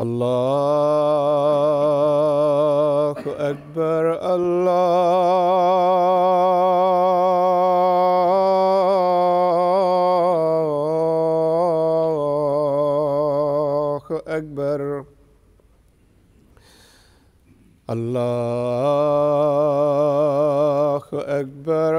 الله أكبر الله أكبر الله أكبر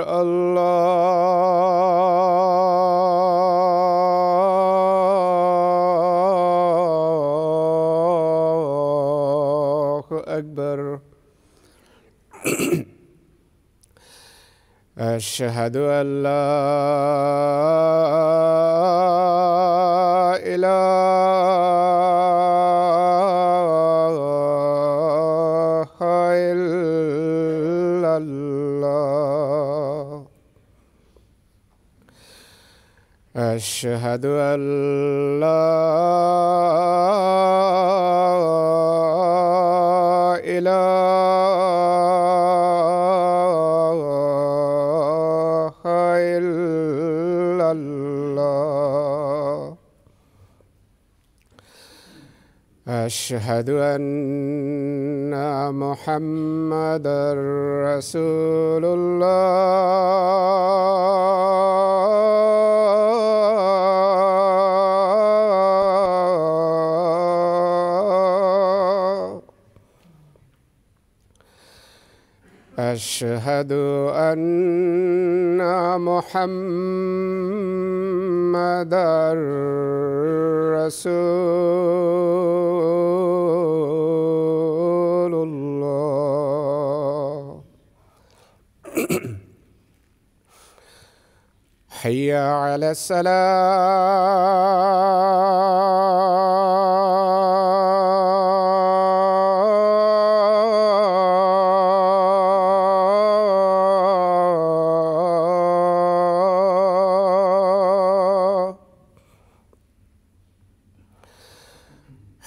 الله أكبر أشهد أن لا إله إلا الله أشهد أن لا إله إلا الله أشهد أن محمدًا رسول الله أشهد أن محمدًا رسول الله حي على الصلاة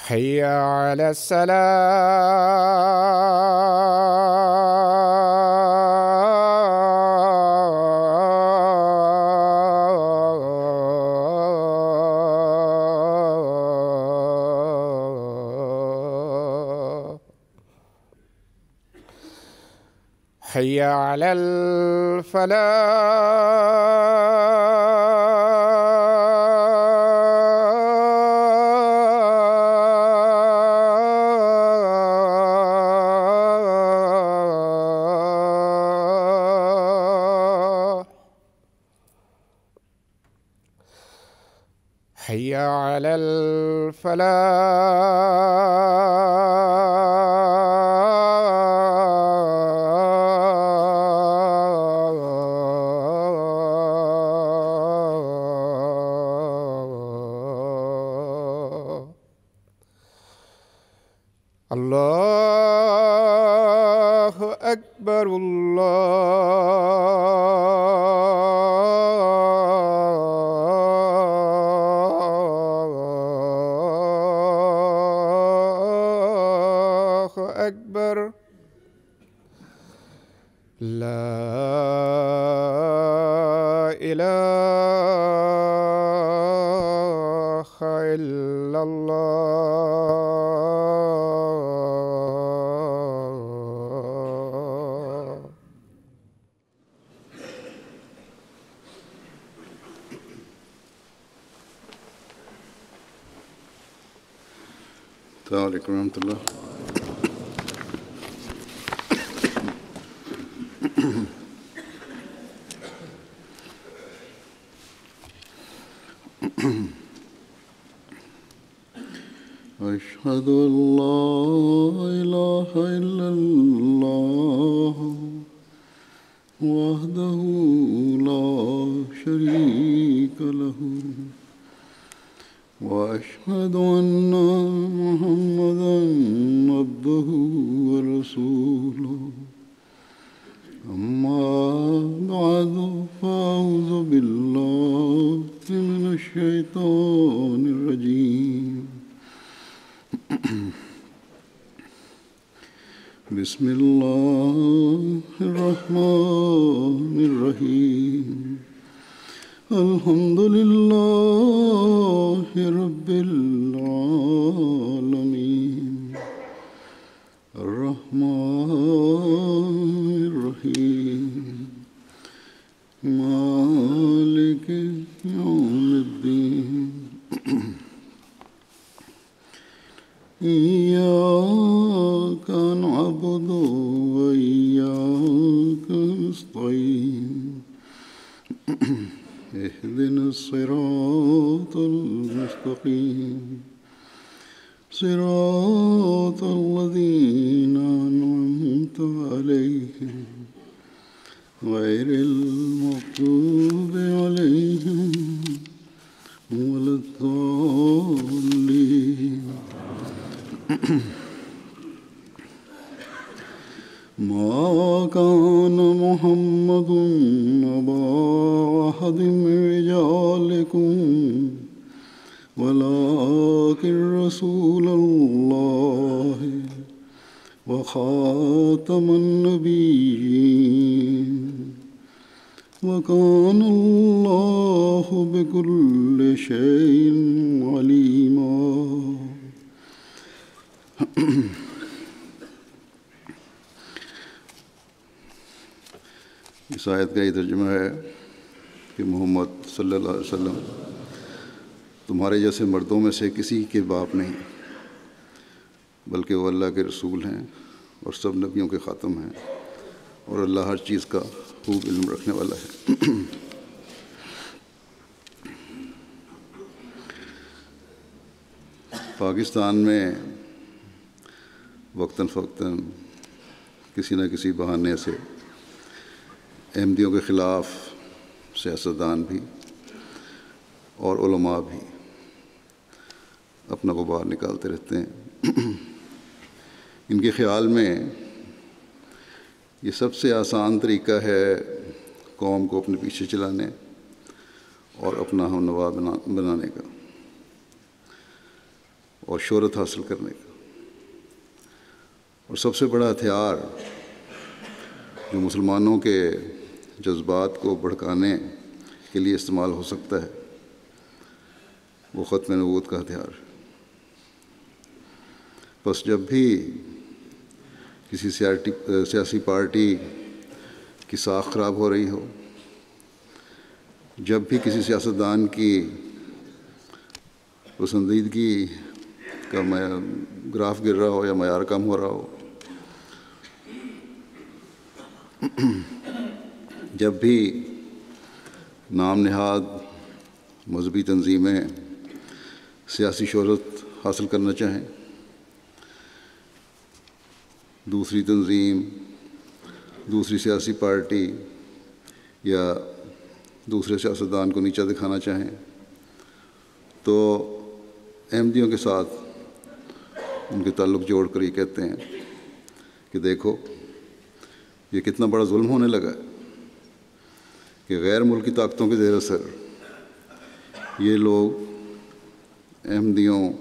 حي على السلام حي على الفلاح حي على الفلاح الله أكبر الله أكبر لا إله إلا الله السلام عليكم ورحمة الله. أشهد أن لا إله إلا الله وحده لا شريك له وأشهد أن محمدًا عبده ورسوله أما بعد فأعوذ بالله من الشيطان الرجيم بسم الله الرحمن الرحيم الحمد لله رب العالمين الرحمن الرحيم مالك يوم الدين إياك نعبد وإياك نستعين اهدنا الصراط المستقيم صراط الذين أنعمت عليهم غير المغضوب عليهم ولا الضالين ما كان محمد أبا أحد من رجالكم ولكن رسول الله وخاتم النبيين وكان الله بكل شيء عليما. اس آیت کا یہ ترجمہ ہے کہ محمد صلی اللہ علیہ وسلم تمہارے جیسے مردوں میں سے کسی کے باپ نہیں، بلکہ وہ اللہ کے رسول ہیں اور سب نبیوں کے خاتم ہیں، اور اللہ ہر چیز کا خوب علم رکھنے والا ہے۔ پاکستان میں وقتاً فوقتاً کسی نہ کسی بہانے سے احمدیوں کے خلاف سیاستدان بھی اور علماء بھی اپنا غبار نکالتے رہتے ہیں۔ ان کے خیال میں یہ سب سے آسان طریقہ ہے قوم کو اپنے پیچھے چلانے اور اپنا ہم نوا بنانے کا اور شہرت حاصل کرنے کا، اور سب سے بڑا ہتھیار جو مسلمانوں کے جذبات کو بھڑکانے کے لیے استعمال ہو سکتا ہے وہ ختم نبوت کا ہتھیار ہے۔ بس جب بھی کسی سیاسی پارٹی کی ساکھ خراب ہو رہی ہو، جب بھی کسی سیاستدان کی پسندیدگی کا گراف گر رہا ہو یا معیار کم ہو رہا ہو، جب بھی نام نہاد مذہبی تنظیمیں سیاسی شہرت حاصل کرنا چاہیں، دوسری تنظیم، دوسری سیاسی پارٹی یا دوسرے سیاستدان کو نیچا دکھانا چاہیں، تو احمدیوں کے ساتھ ان کے تعلق جوڑ کر یہ کہتے ہیں کہ دیکھو یہ کتنا بڑا ظلم ہونے لگا ہے کہ غیر ملکی طاقتوں کے زیر اثر یہ لوگ احمدیوں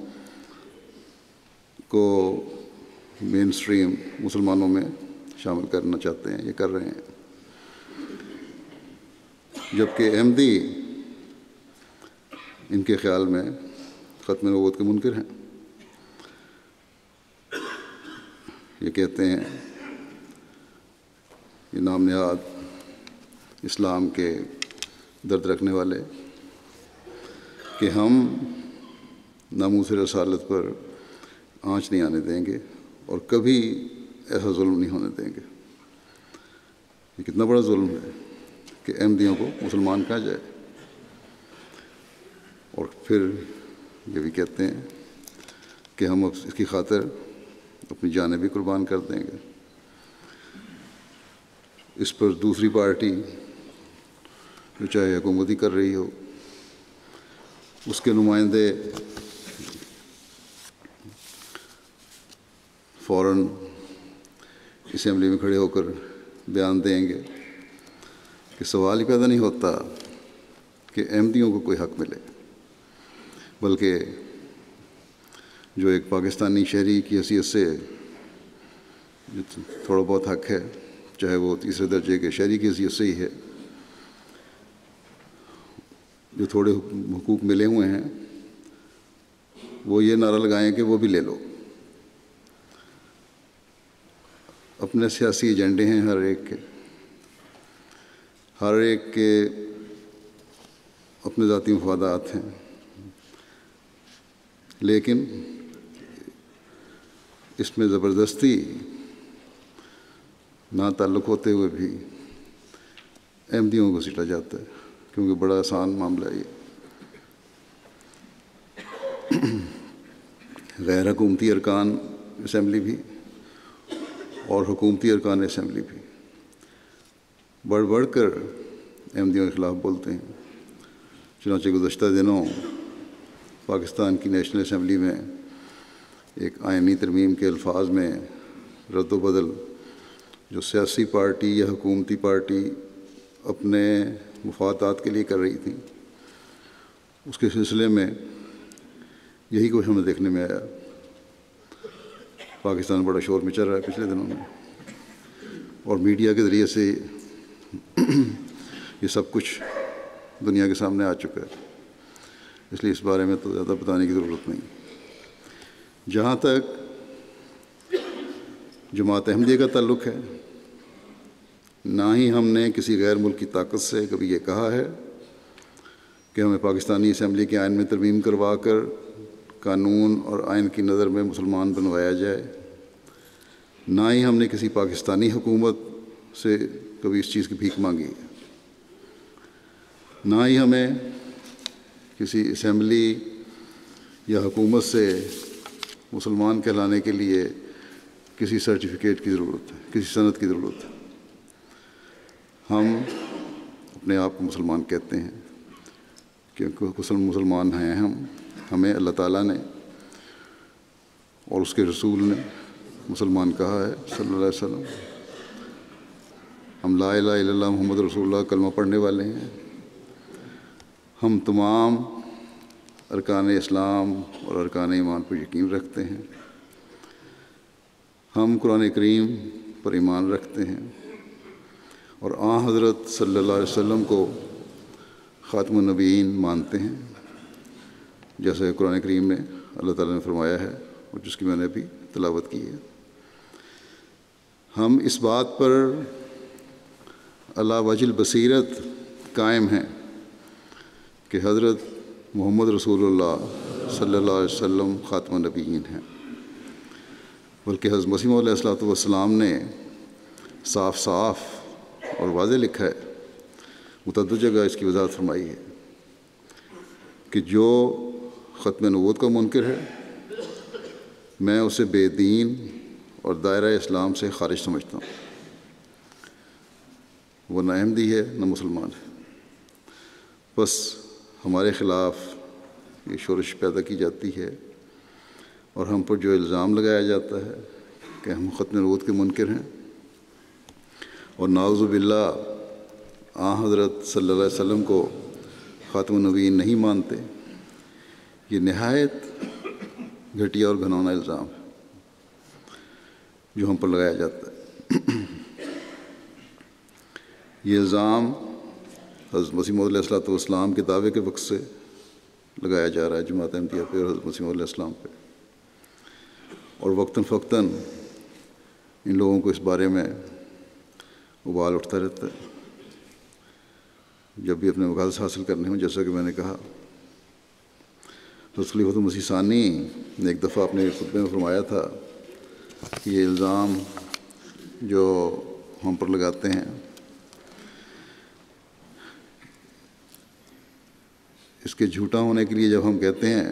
کو مین سٹریم مسلمانوں میں شامل کرنا چاہتے ہیں، یہ کر رہے ہیں، جبکہ احمدی ان کے خیال میں ختم نبوت کے منکر ہیں۔ یہ کہتے ہیں، یہ نام نہاد اسلام کے درد رکھنے والے، کہ ہم ناموس رسالت پر آنچ نہیں آنے دیں گے اور کبھی ایسا ظلم نہیں ہونے دیں گے۔ یہ کتنا بڑا ظلم ہے کہ احمدیوں کو مسلمان کہا جائے، اور پھر یہ بھی کہتے ہیں کہ ہم اس کی خاطر اپنی جانیں بھی قربان کر دیں گے۔ اس پر دوسری پارٹی جو چاہے حکومتی کر رہی ہو، اس کے نمائندے فوراً اسمبلی میں کھڑے ہو کر بیان دیں گے کہ سوال ہی پیدا نہیں ہوتا کہ احمدیوں کو کوئی حق ملے، بلکہ جو ایک پاکستانی شہری کی حیثیت سے جو تھوڑا بہت حق ہے، چاہے وہ تیسرے درجے کے شہری کی حیثیت سے ہی ہے، جو تھوڑے حقوق ملے ہوئے ہیں، وہ یہ نعرہ لگائیں کہ وہ بھی لے لو۔ اپنے سیاسی ایجنڈے ہیں ہر ایک کے اپنے ذاتی مفادات ہیں، لیکن اس میں زبردستی نہ تعلق ہوتے ہوئے بھی احمدیوں کو گھسیٹا جاتا ہے، کیونکہ بڑا آسان معاملہ ہے یہ۔ غیر حکومتی ارکان اسمبلی بھی اور حکومتی ارکان اسمبلی بھی بڑھ بڑھ کر احمدیوں کے خلاف بولتے ہیں۔ چنانچہ گزشتہ دنوں پاکستان کی نیشنل اسمبلی میں ایک آئینی ترمیم کے الفاظ میں رد و بدل جو سیاسی پارٹی یا حکومتی پارٹی اپنے مفادات کے لیے کر رہی تھی، اس کے سلسلے میں یہی کچھ ہمیں دیکھنے میں آیا۔ پاکستان بڑا شور مچا رہا ہے پچھلے دنوں میں، اور میڈیا کے ذریعے سے یہ سب کچھ دنیا کے سامنے آ چکا ہے، اس لیے اس بارے میں تو زیادہ بتانے کی ضرورت نہیں۔ جہاں تک جماعت احمدیہ کا تعلق ہے، نہ ہی ہم نے کسی غیر ملکی طاقت سے کبھی یہ کہا ہے کہ ہمیں پاکستانی اسمبلی کے آئین میں ترمیم کروا کر قانون اور آئین کی نظر میں مسلمان بنوایا جائے، نہ ہی ہم نے کسی پاکستانی حکومت سے کبھی اس چیز کی بھیک مانگی ہے، نہ ہی ہمیں کسی اسمبلی یا حکومت سے مسلمان کہلانے کے لیے کسی سرٹیفکیٹ کی ضرورت ہے، کسی سند کی ضرورت ہے۔ ہم اپنے آپ کو مسلمان کہتے ہیں کیونکہ مسلمان ہیں ہمیں اللہ تعالیٰ نے اور اس کے رسول نے مسلمان کہا ہے صلی اللہ علیہ وسلم۔ ہم لا الہ الا اللہ محمد رسول اللہ کلمہ پڑھنے والے ہیں۔ ہم تمام ارکان اسلام اور ارکان ایمان پر یقین رکھتے ہیں۔ ہم قرآن کریم پر ایمان رکھتے ہیں اور آن حضرت صلی اللہ علیہ وسلم کو خاتم النبیین مانتے ہیں، جیسے قرآن کریم میں اللہ تعالیٰ نے فرمایا ہے اور جس کی میں نے بھی تلاوت کی ہے۔ ہم اس بات پر علی وجہ البصیرت قائم ہیں کہ حضرت محمد رسول اللہ صلی اللہ علیہ وسلم خاتم النبیین ہیں، بلکہ حضرت مسیح موعود علیہ الصلوۃ والسلام نے صاف صاف اور واضح لکھا ہے، متعدد جگہ اس کی وضاحت فرمائی ہے کہ جو ختم نبوت کا منکر ہے میں اسے بے دین اور دائرہ اسلام سے خارج سمجھتا ہوں۔ وہ نہ احمدی ہے نہ مسلمان ہے۔ بس ہمارے خلاف یہ شورش پیدا کی جاتی ہے اور ہم پر جو الزام لگایا جاتا ہے کہ ہم ختم نبوت کے منکر ہیں اور نعوذ باللہ آن حضرت صلی اللہ علیہ وسلم کو خاتم النبیین نہیں مانتے، یہ نہایت گھٹیا اور گھنونا الزام ہے جو ہم پر لگایا جاتا ہے۔ یہ الزام حضرت مسیح موعود علیہ الصلوۃ والسلام کے دعوے کے وقت سے لگایا جا رہا ہے جماعت احمدیہ پہ اور حضرت مسیح موعود علیہ السلام پہ، اور وقتاً فوقتاً ان لوگوں کو اس بارے میں ابال اٹھتا رہتا ہے جب بھی اپنے مقاصد حاصل کرنے ہوں۔ جیسا کہ میں نے کہا، حضرت خلیفۃ المسیح ثانی نے ایک دفعہ اپنے خطبے میں فرمایا تھا کہ یہ الزام جو ہم پر لگاتے ہیں اس کے جھوٹا ہونے کے لیے جب ہم کہتے ہیں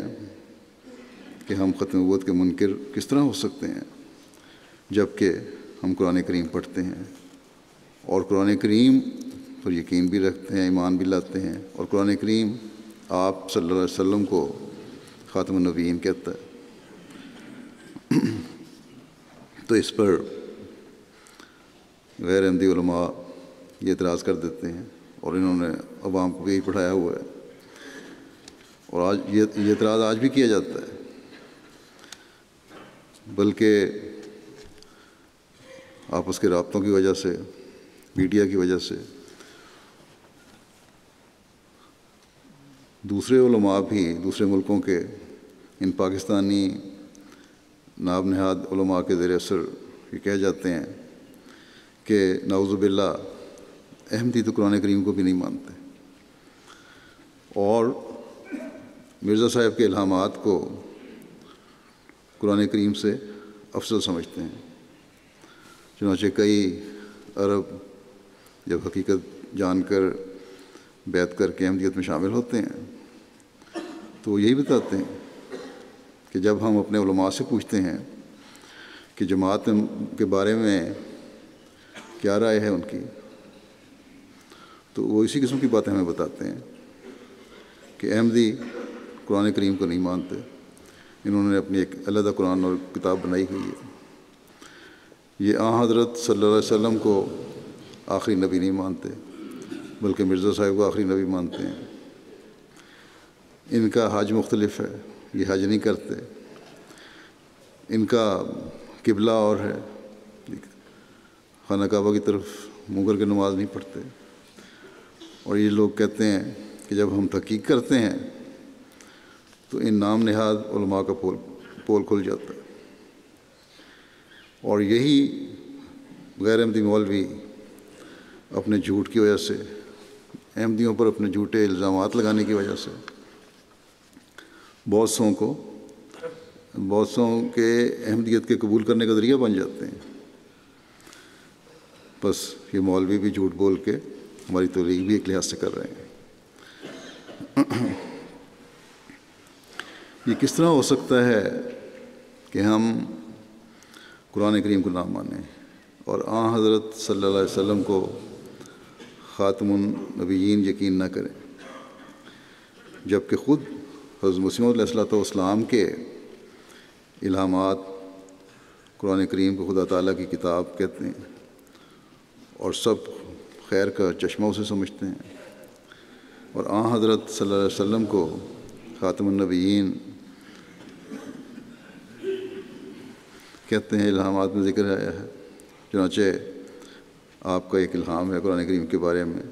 کہ ہم ختم نبوت کے منکر کس طرح ہو سکتے ہیں جب کہ ہم قرآن کریم پڑھتے ہیں اور قرآن کریم پر یقین بھی رکھتے ہیں، ایمان بھی لاتے ہیں، اور قرآن کریم آپ صلی اللہ علیہ وسلم کو خاتم النبیین کہتا ہے، تو اس پر غیر احمدی علماء یہ اعتراض کر دیتے ہیں اور انہوں نے عوام کو یہی پڑھایا ہوا ہے، اور آج یہ اعتراض آج بھی کیا جاتا ہے، بلکہ آپس کے رابطوں کی وجہ سے، میڈیا کی وجہ سے دوسرے علماء بھی دوسرے ملکوں کے ان پاکستانی ناب نہاد علماء کے زیر اثر یہ کہہ جاتے ہیں کہ نعوذ باللہ احمدی تو قرآن کریم کو بھی نہیں مانتے، اور مرزا صاحب کے الہامات کو قرآن کریم سے افضل سمجھتے ہیں۔ چنانچہ کئی عرب جب حقیقت جان کر بیعت کر کے احمدیت میں شامل ہوتے ہیں تو وہ یہی بتاتے ہیں کہ جب ہم اپنے علماء سے پوچھتے ہیں کہ جماعت کے بارے میں کیا رائے ہے ان کی، تو وہ اسی قسم کی باتیں ہمیں بتاتے ہیں کہ احمدی قرآن کریم کو نہیں مانتے، انہوں نے اپنی ایک علیحدہ قرآن اور کتاب بنائی ہوئی ہے، یہ حضرت صلی اللہ علیہ وسلم کو آخری نبی نہیں مانتے بلکہ مرزا صاحب کو آخری نبی مانتے ہیں، ان کا حج مختلف ہے، یہ حج نہیں کرتے، ان کا قبلہ اور ہے، خانہ کعبہ کی طرف منہ کر کے نماز نہیں پڑھتے، اور یہ لوگ کہتے ہیں کہ جب ہم تحقیق کرتے ہیں تو ان نام نہاد علماء کا پول کھل جاتا ہے، اور یہی غیر احمدی مولوی اپنے جھوٹ کی وجہ سے، احمدیوں پر اپنے جھوٹے الزامات لگانے کی وجہ سے بہت سو کے احمدیت کے قبول کرنے کا ذریعہ بن جاتے ہیں۔ بس یہ مولوی بھی جھوٹ بول کے ہماری تولیغ بھی ایک لحاظ سے کر رہے ہیں۔ یہ کس طرح ہو سکتا ہے کہ ہم قرآن کریم کو نہ مانیں اور حضرت صلی اللہ علیہ وسلم کو خاتم النبیین یقین نہ کریں، جبکہ خود حضرت مسیح علیہ الصلوۃ والسلام کے الہامات قرآن کریم کو خدا تعالیٰ کی کتاب کہتے ہیں اور سب خیر کا چشمہ اسے سمجھتے ہیں، اور حضرت صلی اللہ علیہ وسلم کو خاتم النبیین کہتے ہیں، الہامات میں ذکر آیا ہے۔ چنانچہ آپ کا ایک الہام ہے قرآن کریم کے بارے میں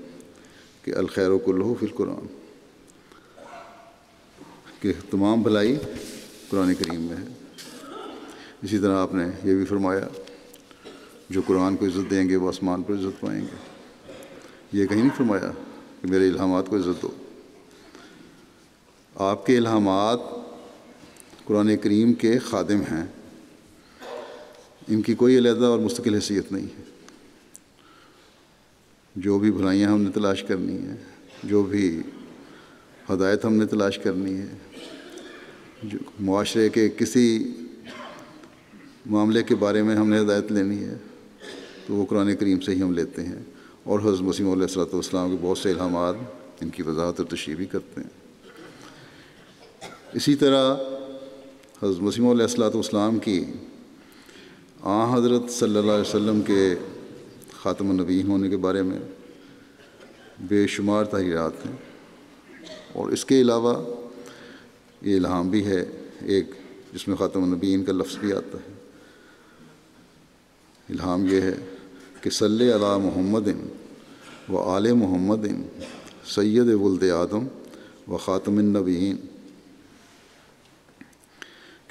کہ الخیر کلہ فی القرآن، کہ تمام بھلائی قرآن کریم میں ہے۔ اسی طرح آپ نے یہ بھی فرمایا جو قرآن کو عزت دیں گے وہ آسمان پر عزت پائیں گے، یہ کہیں نہیں فرمایا کہ میرے الہامات کو عزت دو۔ آپ کے الہامات قرآن کریم کے خادم ہیں، ان کی کوئی علیحدہ اور مستقل حیثیت نہیں ہے۔ جو بھی بھلائیاں ہم نے تلاش کرنی ہے، جو بھی ہدایت ہم نے تلاش کرنی ہے، جو معاشرے کے کسی معاملے کے بارے میں ہم نے ہدایت لینی ہے تو وہ قرآن کریم سے ہی ہم لیتے ہیں، اور حضرت مسیح علیہ الصلوۃ والسلام کے بہت سے الہامات ان کی وضاحت اور تشریح بھی کرتے ہیں۔ اسی طرح حضرت مسیح علیہ الصلوۃ والسلام کی حضرت صلی اللہ علیہ وسلم کے خاتم النبیین ہونے کے بارے میں بے شمار تحریرات ہیں، اور اس کے علاوہ یہ الہام بھی ہے ایک جس میں خاتم النبیین کا لفظ بھی آتا ہے۔ الہام یہ ہے کہ صلی علی محمد و آل محمد سید ولد آدم و خاتم النبیین،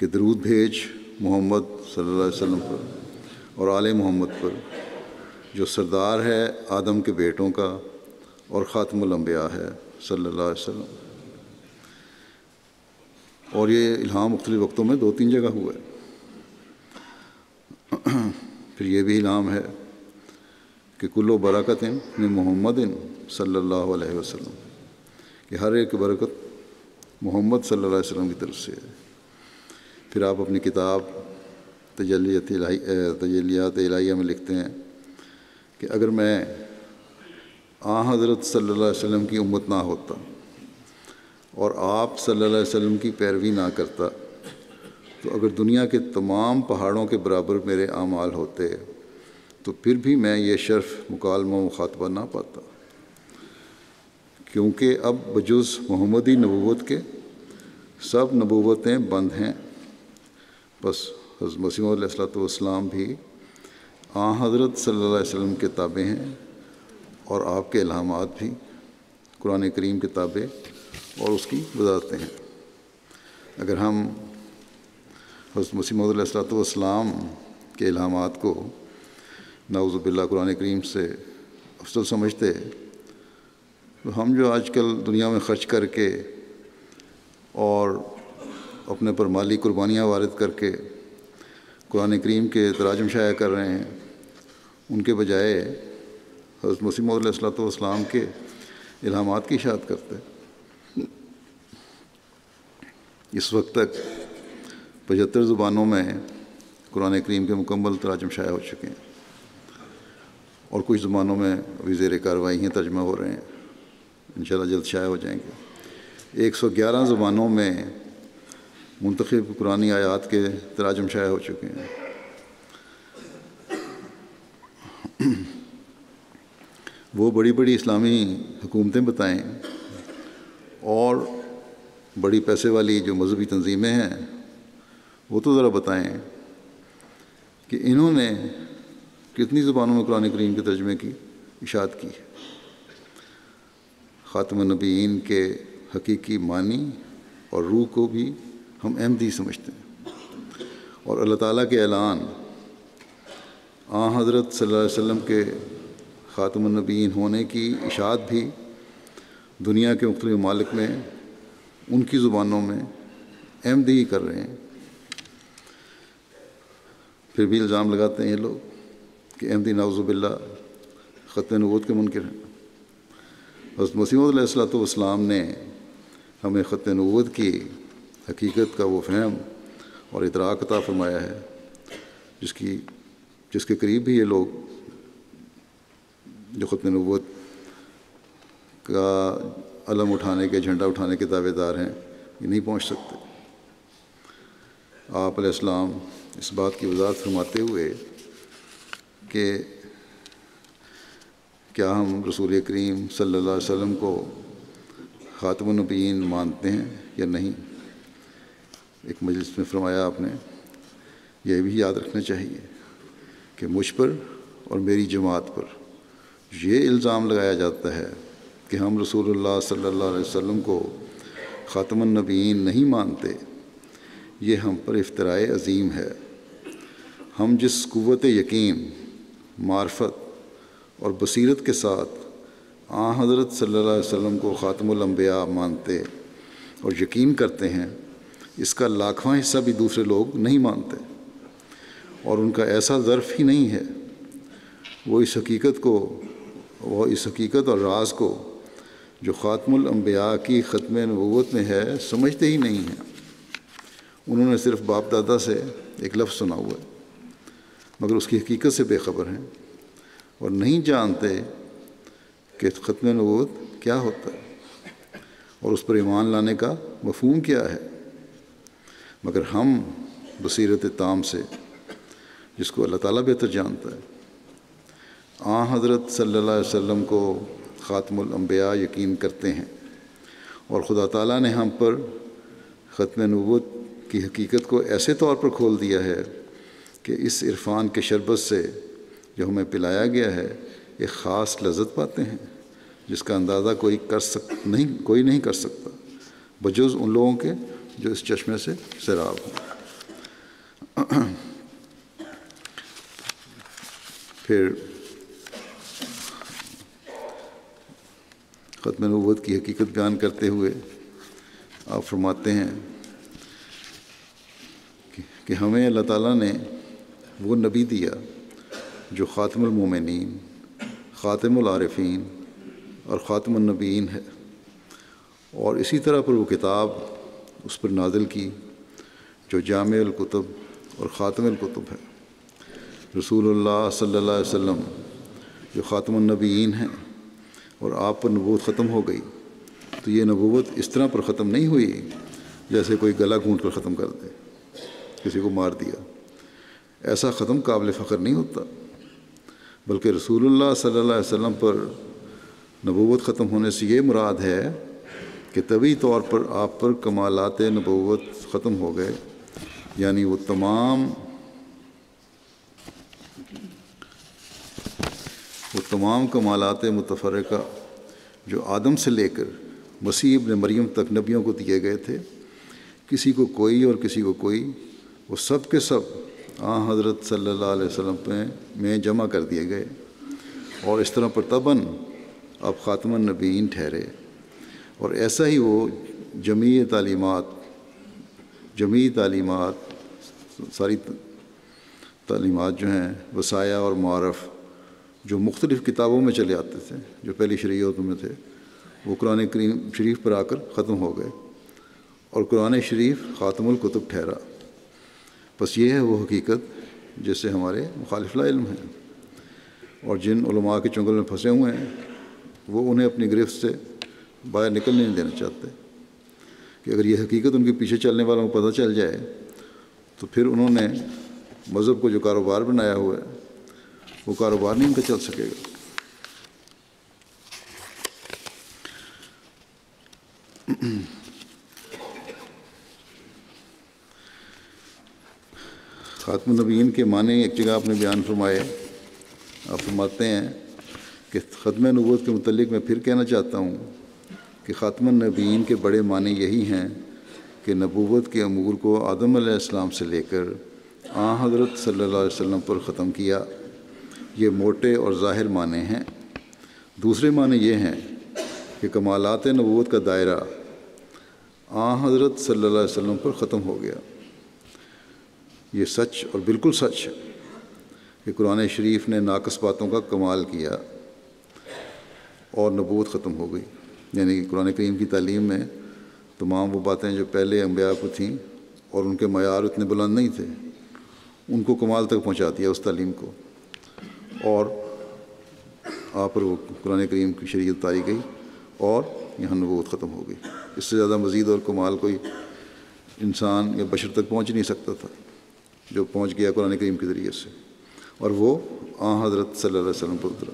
کہ درود بھیج محمد صلی اللہ علیہ وسلم پر اور آل محمد پر جو سردار ہے آدم کے بیٹوں کا اور خاتم الانبیاء ہے صلی اللہ علیہ وسلم۔ اور یہ الہام مختلف وقتوں میں 2-3 جگہ ہوا ہے۔ پھر یہ بھی الہام ہے کہ کلو برکت من محمد صلی اللہ علیہ وسلم، کہ ہر ایک برکت محمد صلی اللہ علیہ وسلم کی طرف سے ہے۔ پھر آپ اپنی کتاب تجلیات الہیہ میں لکھتے ہیں کہ اگر میں حضرت صلی اللہ علیہ وسلم کی امت نہ ہوتا اور آپ صلی اللہ علیہ وسلم کی پیروی نہ کرتا تو اگر دنیا کے تمام پہاڑوں کے برابر میرے اعمال ہوتے تو پھر بھی میں یہ شرف مکالمہ و مخاطبہ نہ پاتا، کیونکہ اب بجز محمدی نبوت کے سب نبوتیں بند ہیں۔ بس حضرت مسیح علیہ الصلوۃ والسلام بھی حضرت صلی اللہ علیہ وسلم کے تابع ہیں، اور آپ کے الہامات بھی قرآن کریم کے تابع اور اس کی وضاحتیں ہیں۔ اگر ہم حضرت مسیح علیہ الصلوۃ والسلام کے الہامات کو نعوذ باللہ قرآن کریم سے افضل سمجھتے، تو ہم جو آج کل دنیا میں خرچ کر کے اور اپنے پر مالی قربانیاں وارد کر کے قرآن کریم کے تراجم شائع کر رہے ہیں، ان کے بجائے حضرت مسیح موعود علیہ الصلوۃ والسلام کے الہامات کی اشاعت کرتے ہیں۔ اس وقت تک 75 زبانوں میں قرآن کریم کے مکمل تراجم شائع ہو چکے ہیں، اور کچھ زبانوں میں ابھی زیر کارروائی ہیں، ترجمہ ہو رہے ہیں، انشاءاللہ جلد شائع ہو جائیں گے۔ 111 زبانوں میں منتخب قرآنی آیات کے تراجم شائع ہو چکے ہیں۔ وہ بڑی بڑی اسلامی حکومتیں بتائیں اور بڑی پیسے والی جو مذہبی تنظیمیں ہیں وہ تو ذرا بتائیں کہ انہوں نے کتنی زبانوں میں قرآن کریم کے ترجمے کی اشاعت کی ہے۔ خاتم النبیین کے حقیقی معنی اور روح کو بھی ہم احمدی سمجھتے ہیں، اور اللہ تعالیٰ کے اعلان حضرت صلی اللہ علیہ وسلم کے خاتم النبیین ہونے کی اشاعت بھی دنیا کے مختلف ممالک میں ان کی زبانوں میں احمدی کر رہے ہیں۔ پھر بھی الزام لگاتے ہیں یہ لوگ کہ احمدی نعوذ باللہ ختم نبوت کے منکر ہیں۔ حضرت مسیح موعود علیہ الصلوۃ والسلام نے ہمیں ختم نبوت کی حقیقت کا وہ فہم اور ادراک عطا فرمایا ہے جس کے قریب بھی یہ لوگ جو ختم نبوت کا علم اٹھانے کے، جھنڈا اٹھانے کے دعوے دار ہیں، یہ نہیں پہنچ سکتے۔ آپ علیہ السلام اس بات کی وضاحت فرماتے ہوئے کہ کیا ہم رسول کریم صلی اللہ علیہ وسلم کو خاتم النبیین مانتے ہیں یا نہیں، ایک مجلس میں فرمایا آپ نے، یہ بھی یاد رکھنا چاہیے کہ مجھ پر اور میری جماعت پر یہ الزام لگایا جاتا ہے کہ ہم رسول اللہ صلی اللہ علیہ وسلم کو خاتم النبیین نہیں مانتے، یہ ہم پر افتراء عظیم ہے۔ ہم جس قوت یقین، معرفت اور بصیرت کے ساتھ حضرت صلی اللہ علیہ وسلم کو خاتم الانبیاء مانتے اور یقین کرتے ہیں، اس کا لاکھواں حصہ بھی دوسرے لوگ نہیں مانتے، اور ان کا ایسا ظرف ہی نہیں ہے۔ وہ اس حقیقت اور راز کو جو خاتم الانبیاء کی ختم نبوت میں ہے سمجھتے ہی نہیں ہیں۔ انہوں نے صرف باپ دادا سے ایک لفظ سنا ہوا ہے، مگر اس کی حقیقت سے بے خبر ہیں، اور نہیں جانتے کہ ختم نبوت کیا ہوتا ہے اور اس پر ایمان لانے کا مفہوم کیا ہے۔ مگر ہم بصیرت تام سے، جس کو اللہ تعالیٰ بہتر جانتا ہے، حضرت صلی اللہ علیہ وسلم کو خاتم الانبیاء یقین کرتے ہیں، اور خدا تعالیٰ نے ہم پر ختم نبوت کی حقیقت کو ایسے طور پر کھول دیا ہے کہ اس عرفان کے شربت سے جو ہمیں پلایا گیا ہے ایک خاص لذت پاتے ہیں جس کا اندازہ کوئی نہیں کر سکتا بجز ان لوگوں کے جو اس چشمے سے سیراب ہوں۔ پھر ختم نبوت کی حقیقت بیان کرتے ہوئے آپ فرماتے ہیں کہ ہمیں اللہ تعالیٰ نے وہ نبی دیا جو خاتم المومنین، خاتم العارفین اور خاتم النبیین ہے، اور اسی طرح پر وہ کتاب اس پر نازل کی جو جامع الکتب اور خاتم الکتب ہے۔ رسول اللہ صلی اللہ علیہ وسلم جو خاتم النبیین ہیں اور آپ پر نبوت ختم ہو گئی، تو یہ نبوت اس طرح پر ختم نہیں ہوئی جیسے کوئی گلا گھونٹ کر ختم کر دے، کسی کو مار دیا۔ ایسا ختم قابل فخر نہیں ہوتا، بلکہ رسول اللہ صلی اللہ علیہ وسلم پر نبوت ختم ہونے سے یہ مراد ہے کہ طبعی طور پر آپ پر کمالات نبوت ختم ہو گئے، یعنی وہ تمام کمالات متفرقہ جو آدم سے لے کر مسیح ابن مریم تک نبیوں کو دیے گئے تھے، کسی کو کوئی اور کسی کو کوئی، وہ سب کے سب حضرت صلی اللہ علیہ وسلم میں جمع کر دیے گئے، اور اس طرح پرتباً اب خاتم النبیین ٹھہرے، اور ایسا ہی وہ جمیع تعلیمات ساری تعلیمات جو ہیں وصایا اور معارف جو مختلف کتابوں میں چلے آتے تھے، جو پہلی شریعتوں میں تھے، وہ قرآن کریم شریف پر آ کر ختم ہو گئے، اور قرآن شریف خاتم الکتب ٹھہرا۔ بس یہ ہے وہ حقیقت جس سے ہمارے مخالف لا علم ہیں، اور جن علماء کے چنگل میں پھنسے ہوئے ہیں وہ انہیں اپنی گرفت سے باہر نکلنے نہیں دینا چاہتے، کہ اگر یہ حقیقت ان کے پیچھے چلنے والوں کو پتہ چل جائے تو پھر انہوں نے مذہب کو جو کاروبار بنایا ہوا ہے وہ کاروبار نہیں ان کا چل سکے گا۔ خاتم النبیین کے معنی ایک جگہ آپ نے بیان فرمائے، آپ فرماتے ہیں کہ ختم نبوت کے متعلق میں پھر کہنا چاہتا ہوں کہ خاتم النبیین کے بڑے معنی یہی ہیں کہ نبوت کے امور کو آدم علیہ السلام سے لے کر حضرت صلی اللہ علیہ وسلم پر ختم کیا۔ یہ موٹے اور ظاہر معنی ہیں۔ دوسرے معنی یہ ہیں کہ کمالات نبوت کا دائرہ حضرت صلی اللہ علیہ وسلم پر ختم ہو گیا۔ یہ سچ اور بالکل سچ ہے کہ قرآن شریف نے ناقص باتوں کا کمال کیا اور نبوت ختم ہو گئی، یعنی کہ قرآن کریم کی تعلیم میں تمام وہ باتیں جو پہلے انبیاء کو تھیں اور ان کے معیار اتنے بلند نہیں تھے، ان کو کمال تک پہنچا دیا اس تعلیم کو، اور آپ پر وہ قرآن کریم کی شریعت اتاری گئی اور یہاں نبوت ختم ہو گئی۔ اس سے زیادہ مزید اور کمال کوئی انسان یا بشر تک پہنچ نہیں سکتا تھا جو پہنچ گیا قرآن کریم کے ذریعے سے، اور وہ حضرت صلی اللہ علیہ وسلم پر اترا۔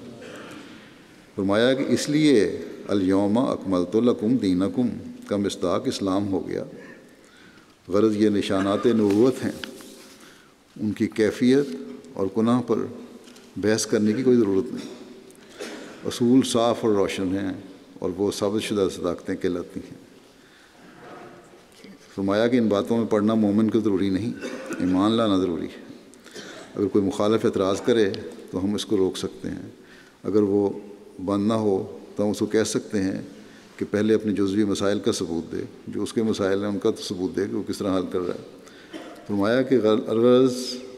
فرمایا کہ اس لیے الیوم اکملت لکم دینکم کا مصداق اسلام ہو گیا۔ غرض یہ نشانات نبوت ہیں، ان کی کیفیت اور گناہ پر بحث کرنے کی کوئی ضرورت نہیں، اصول صاف اور روشن ہیں اور وہ ثابت شدہ صداقتیں کہلاتی ہیں۔ فرمایا کہ ان باتوں میں پڑھنا مومن کو ضروری نہیں، ایمان لانا ضروری ہے۔ اگر کوئی مخالف اعتراض کرے تو ہم اس کو روک سکتے ہیں، اگر وہ بند نہ ہو تو ہم اس کو کہہ سکتے ہیں کہ پہلے اپنے جزوی مسائل کا ثبوت دے، جو اس کے مسائل ہیں ان کا تو ثبوت دے کہ وہ کس طرح حل کر رہا ہے۔ فرمایا کہ غرض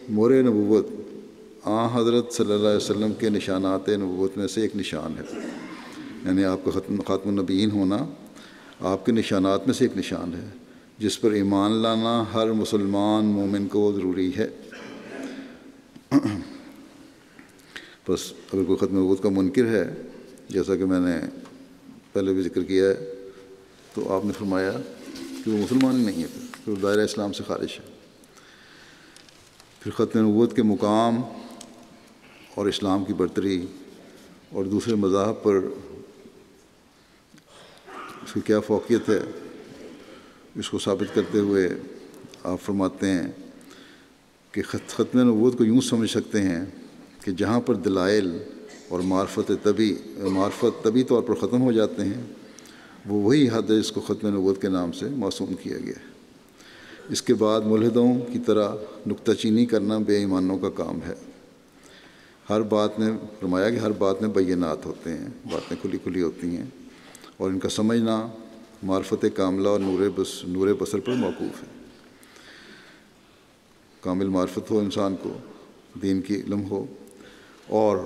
مور نبوت حضرت صلی اللہ علیہ وسلم کے نشانات نبوت میں سے ایک نشان ہے، یعنی آپ کا خاتم النبیین ہونا آپ کے نشانات میں سے ایک نشان ہے، جس پر ایمان لانا ہر مسلمان مومن کو ضروری ہے۔ بس اگر کوئی ختم نبوت کا منکر ہے، جیسا کہ میں نے پہلے بھی ذکر کیا ہے، تو آپ نے فرمایا کہ وہ مسلمان ہی نہیں ہے، پھر دائرہ اسلام سے خارج ہے۔ پھر ختم نبوت کے مقام اور اسلام کی برتری اور دوسرے مذاہب پر اس کی کیا فوقیت ہے، اس کو ثابت کرتے ہوئے آپ فرماتے ہیں کہ ختم نبوت کو یوں سمجھ سکتے ہیں کہ جہاں پر دلائل اور معرفت طبی طور پر ختم ہو جاتے ہیں، وہ وہی حد ہے جس کو ختم نبوت کے نام سے موسوم کیا گیا ہے۔ اس کے بعد ملحدوں کی طرح نکتہ چینی کرنا بے ایمانوں کا کام ہے۔ ہر بات میں فرمایا کہ ہر بات میں بینات ہوتے ہیں، باتیں کھلی کھلی ہوتی ہیں، اور ان کا سمجھنا معرفت کاملہ اور نور بصر پر موقوف ہے۔ کامل معرفت ہو انسان کو، دین کی علم ہو، اور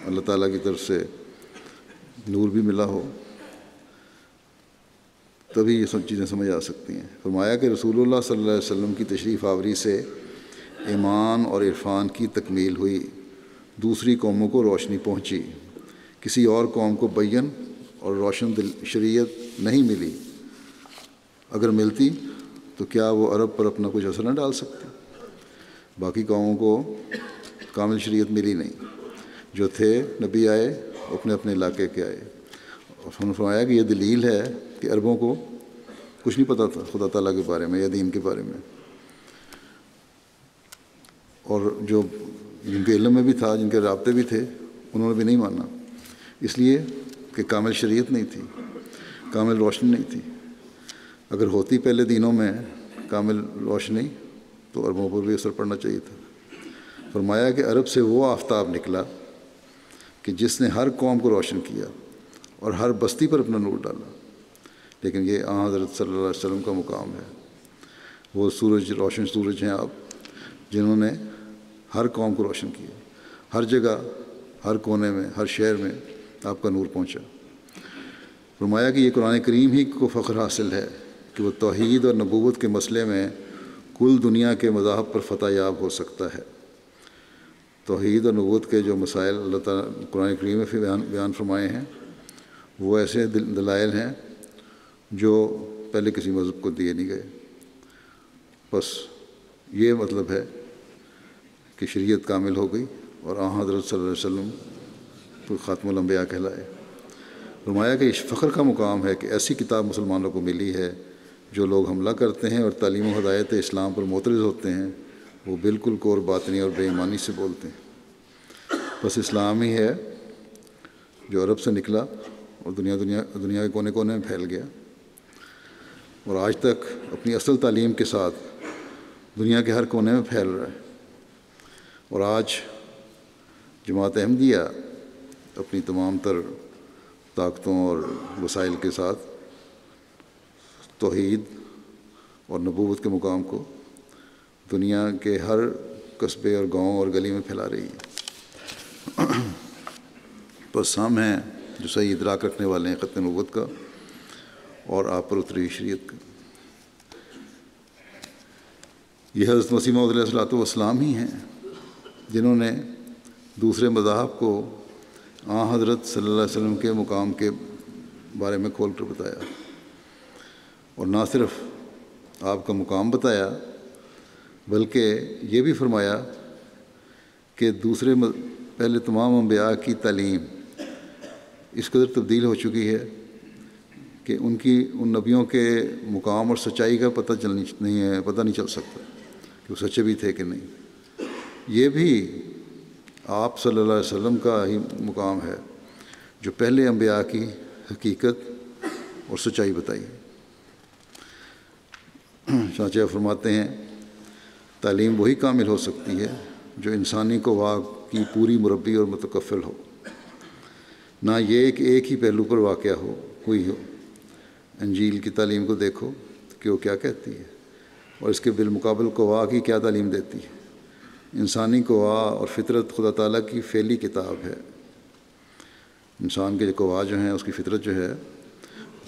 اللہ تعالیٰ کی طرف سے نور بھی ملا ہو، تبھی یہ سب چیزیں سمجھ آ سکتی ہیں۔ فرمایا کہ رسول اللہ صلی اللہ علیہ وسلم کی تشریف آوری سے ایمان اور عرفان کی تکمیل ہوئی، دوسری قوموں کو روشنی پہنچی، کسی اور قوم کو بین اور روشن شریعت نہیں ملی، اگر ملتی تو کیا وہ عرب پر اپنا کچھ اثر نہ ڈال سکتے؟ باقی قوموں کو کامل شریعت ملی نہیں، جو تھے نبی آئے اپنے اپنے علاقے کے آئے، اور ہم نے فرمایا کہ یہ دلیل ہے کہ عربوں کو کچھ نہیں پتہ تھا خدا تعالیٰ کے بارے میں یا دین کے بارے میں، اور جو جن کے علم میں بھی تھا، جن کے رابطے بھی تھے، انہوں نے بھی نہیں مانا، اس لیے کہ کامل شریعت نہیں تھی، کامل روشنی نہیں تھی۔ اگر ہوتی پہلے دینوں میں کامل روشنی تو عربوں پر بھی اثر پڑنا چاہیے تھا۔ فرمایا کہ عرب سے وہ آفتاب نکلا کہ جس نے ہر قوم کو روشن کیا اور ہر بستی پر اپنا نور ڈالا، لیکن یہ حضرت صلی اللہ علیہ وسلم کا مقام ہے۔ وہ سورج، روشن سورج ہیں آپ، جنہوں نے ہر قوم کو روشن کیا، ہر جگہ، ہر کونے میں، ہر شہر میں آپ کا نور پہنچا۔ فرمایا کہ یہ قرآن کریم ہی کو فخر حاصل ہے کہ وہ توحید اور نبوت کے مسئلے میں کل دنیا کے مذاہب پر فتح یاب ہو سکتا ہے۔ توحید اور نبوت کے جو مسائل اللہ تعالیٰ قرآن کریم میں بیان فرمائے ہیں، وہ ایسے دلائل ہیں جو پہلے کسی مذہب کو دیے نہیں گئے۔ بس یہ مطلب ہے کہ شریعت کامل ہو گئی اور حضرت صلی اللہ علیہ وسلم کو خاتم الانبیاء کہلائے۔ فرمایا کہ اس فخر کا مقام ہے کہ ایسی کتاب مسلمانوں کو ملی ہے جو لوگ حملہ کرتے ہیں اور تعلیم و ہدایت اسلام پر معترض ہوتے ہیں، وہ بالکل کور باطنی اور بے ایمانی سے بولتے ہیں۔ بس اسلام ہی ہے جو عرب سے نکلا اور دنیا کے کونے کونے میں پھیل گیا، اور آج تک اپنی اصل تعلیم کے ساتھ دنیا کے ہر کونے میں پھیل رہا ہے۔ اور آج جماعت احمدیہ اپنی تمام تر طاقتوں اور وسائل کے ساتھ توحید اور نبوت کے مقام کو دنیا کے ہر قصبے اور گاؤں اور گلی میں پھیلا رہی ہے۔ بس ہم ہیں جو صحیح ادراک رکھنے والے ہیں خط نبوت کا اور آپ پر اتری شریعت کا۔ یہ حضرت مسیح موعود علیہ الصلوۃ والسلام ہی ہیں جنہوں نے دوسرے مذاہب کو حضرت صلی اللہ علیہ وسلم کے مقام کے بارے میں کھول کر بتایا، اور نہ صرف آپ کا مقام بتایا بلکہ یہ بھی فرمایا کہ پہلے تمام انبیاء کی تعلیم اس قدر تبدیل ہو چکی ہے کہ ان نبیوں کے مقام اور سچائی کا پتہ نہیں چل سکتا کہ وہ سچے بھی تھے کہ نہیں۔ یہ بھی آپ صلی اللہ علیہ وسلم کا ہی مقام ہے جو پہلے انبیاء کی حقیقت اور سچائی بتائی۔ چنانچہ فرماتے ہیں تعلیم وہی کامل ہو سکتی ہے جو انسانی قوا کی پوری مربی اور متکفل ہو، نہ یہ کہ ایک ہی پہلو پر واقع ہوئی ہو۔ انجیل کی تعلیم کو دیکھو کہ وہ کیا کہتی ہے اور اس کے بالمقابل قوا کی کیا تعلیم دیتی ہے۔ انسانی قوا اور فطرت خدا تعالیٰ کی فعلی کتاب ہے۔ انسان کے قوا جو ہیں، اس کی فطرت جو ہے،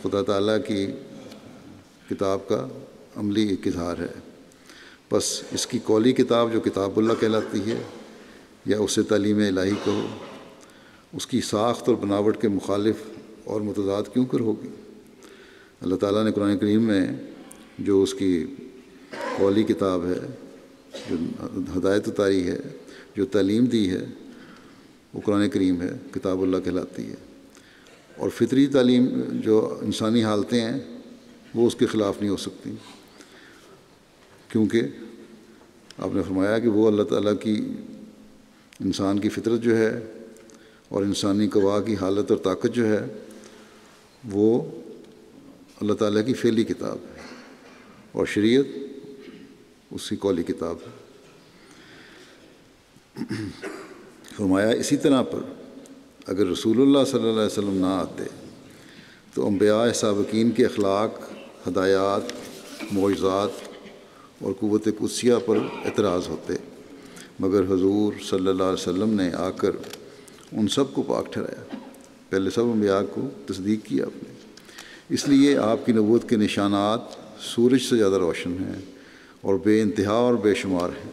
خدا تعالیٰ کی کتاب کا عملی ایک اظہار ہے۔ بس اس کی قولی کتاب جو کتاب اللہ کہلاتی ہے، یا اسے تعلیم الہی کہو، اس کی ساخت اور بناوٹ کے مخالف اور متضاد کیوں کر ہوگی؟ اللہ تعالیٰ نے قرآن کریم میں جو اس کی قولی کتاب ہے، جو ہدایت اتاری ہے، جو تعلیم دی ہے، وہ قرآن کریم ہے، کتاب اللہ کہلاتی ہے۔ اور فطری تعلیم جو انسانی حالتیں ہیں وہ اس کے خلاف نہیں ہو سکتی، کیونکہ آپ نے فرمایا کہ وہ اللہ تعالیٰ کی انسان کی فطرت جو ہے اور انسانی قوا کی حالت اور طاقت جو ہے وہ اللہ تعالیٰ کی فعلی کتاب ہے، اور شریعت اس کی قولی کتاب ہے۔ فرمایا اسی طرح پر اگر رسول اللہ صلی اللہ علیہ وسلم نہ آتے تو انبیاء سابقین کے اخلاق، ہدایات، معجزات اور قوت قدسیہ پر اعتراض ہوتے، مگر حضور صلی اللہ علیہ وسلم نے آ کر ان سب کو پاک ٹھہرایا۔ پہلے سب انبیاء کو تصدیق کیا آپ نے، اس لیے آپ کی نبوت کے نشانات سورج سے زیادہ روشن ہیں اور بے انتہا اور بے شمار ہیں۔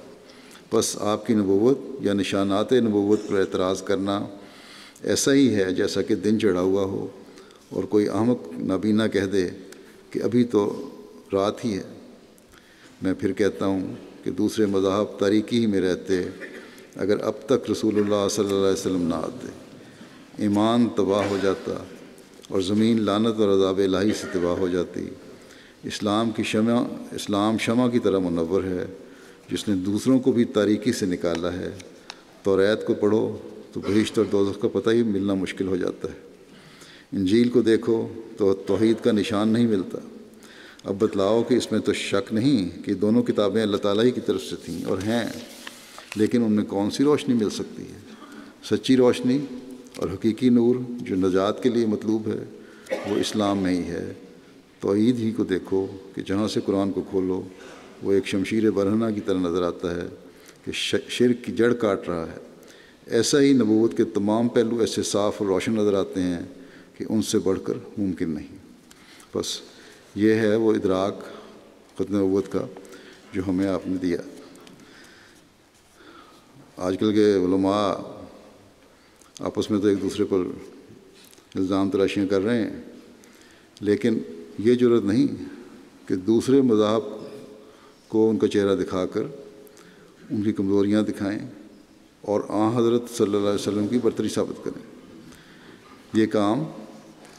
بس آپ کی نبوت یا نشانات نبوت پر اعتراض کرنا ایسا ہی ہے جیسا کہ دن چڑھا ہوا ہو اور کوئی احمق نابینا کہہ دے کہ ابھی تو رات ہی ہے۔ میں پھر کہتا ہوں کہ دوسرے مذاہب تاریکی ہی میں رہتے اگر اب تک رسول اللہ صلی اللہ علیہ وسلم نہ آتے، ایمان تباہ ہو جاتا اور زمین لعنت اور عذاب الہی سے تباہ ہو جاتی۔ اسلام شمع کی طرح منور ہے جس نے دوسروں کو بھی تاریکی سے نکالا ہے۔ توریت کو پڑھو تو بہشت اور دوزخ کا پتہ ہی ملنا مشکل ہو جاتا ہے۔ انجیل کو دیکھو تو توحید کا نشان نہیں ملتا۔ اب بتلاؤ کہ اس میں تو شک نہیں کہ دونوں کتابیں اللہ تعالیٰ ہی کی طرف سے تھیں اور ہیں، لیکن ان میں کون سی روشنی مل سکتی ہے؟ سچی روشنی اور حقیقی نور جو نجات کے لیے مطلوب ہے وہ اسلام میں ہی ہے۔ توحید ہی کو دیکھو کہ جہاں سے قرآن کو کھولو وہ ایک شمشیر برہنہ کی طرح نظر آتا ہے کہ شرک کی جڑ کاٹ رہا ہے۔ ایسا ہی نبوت کے تمام پہلو ایسے صاف اور روشن نظر آتے ہیں کہ ان سے بڑھ کر ممکن نہیں۔ بس یہ ہے وہ ادراک ختم نبوت کا جو ہمیں آپ نے دیا۔ آج کل کے علماء آپس میں تو ایک دوسرے پر الزام تراشیاں کر رہے ہیں، لیکن یہ جرأت نہیں کہ دوسرے مذاہب کو ان کا چہرہ دکھا کر ان کی کمزوریاں دکھائیں اور حضرت صلی اللہ علیہ وسلم کی برتری ثابت کریں۔ یہ کام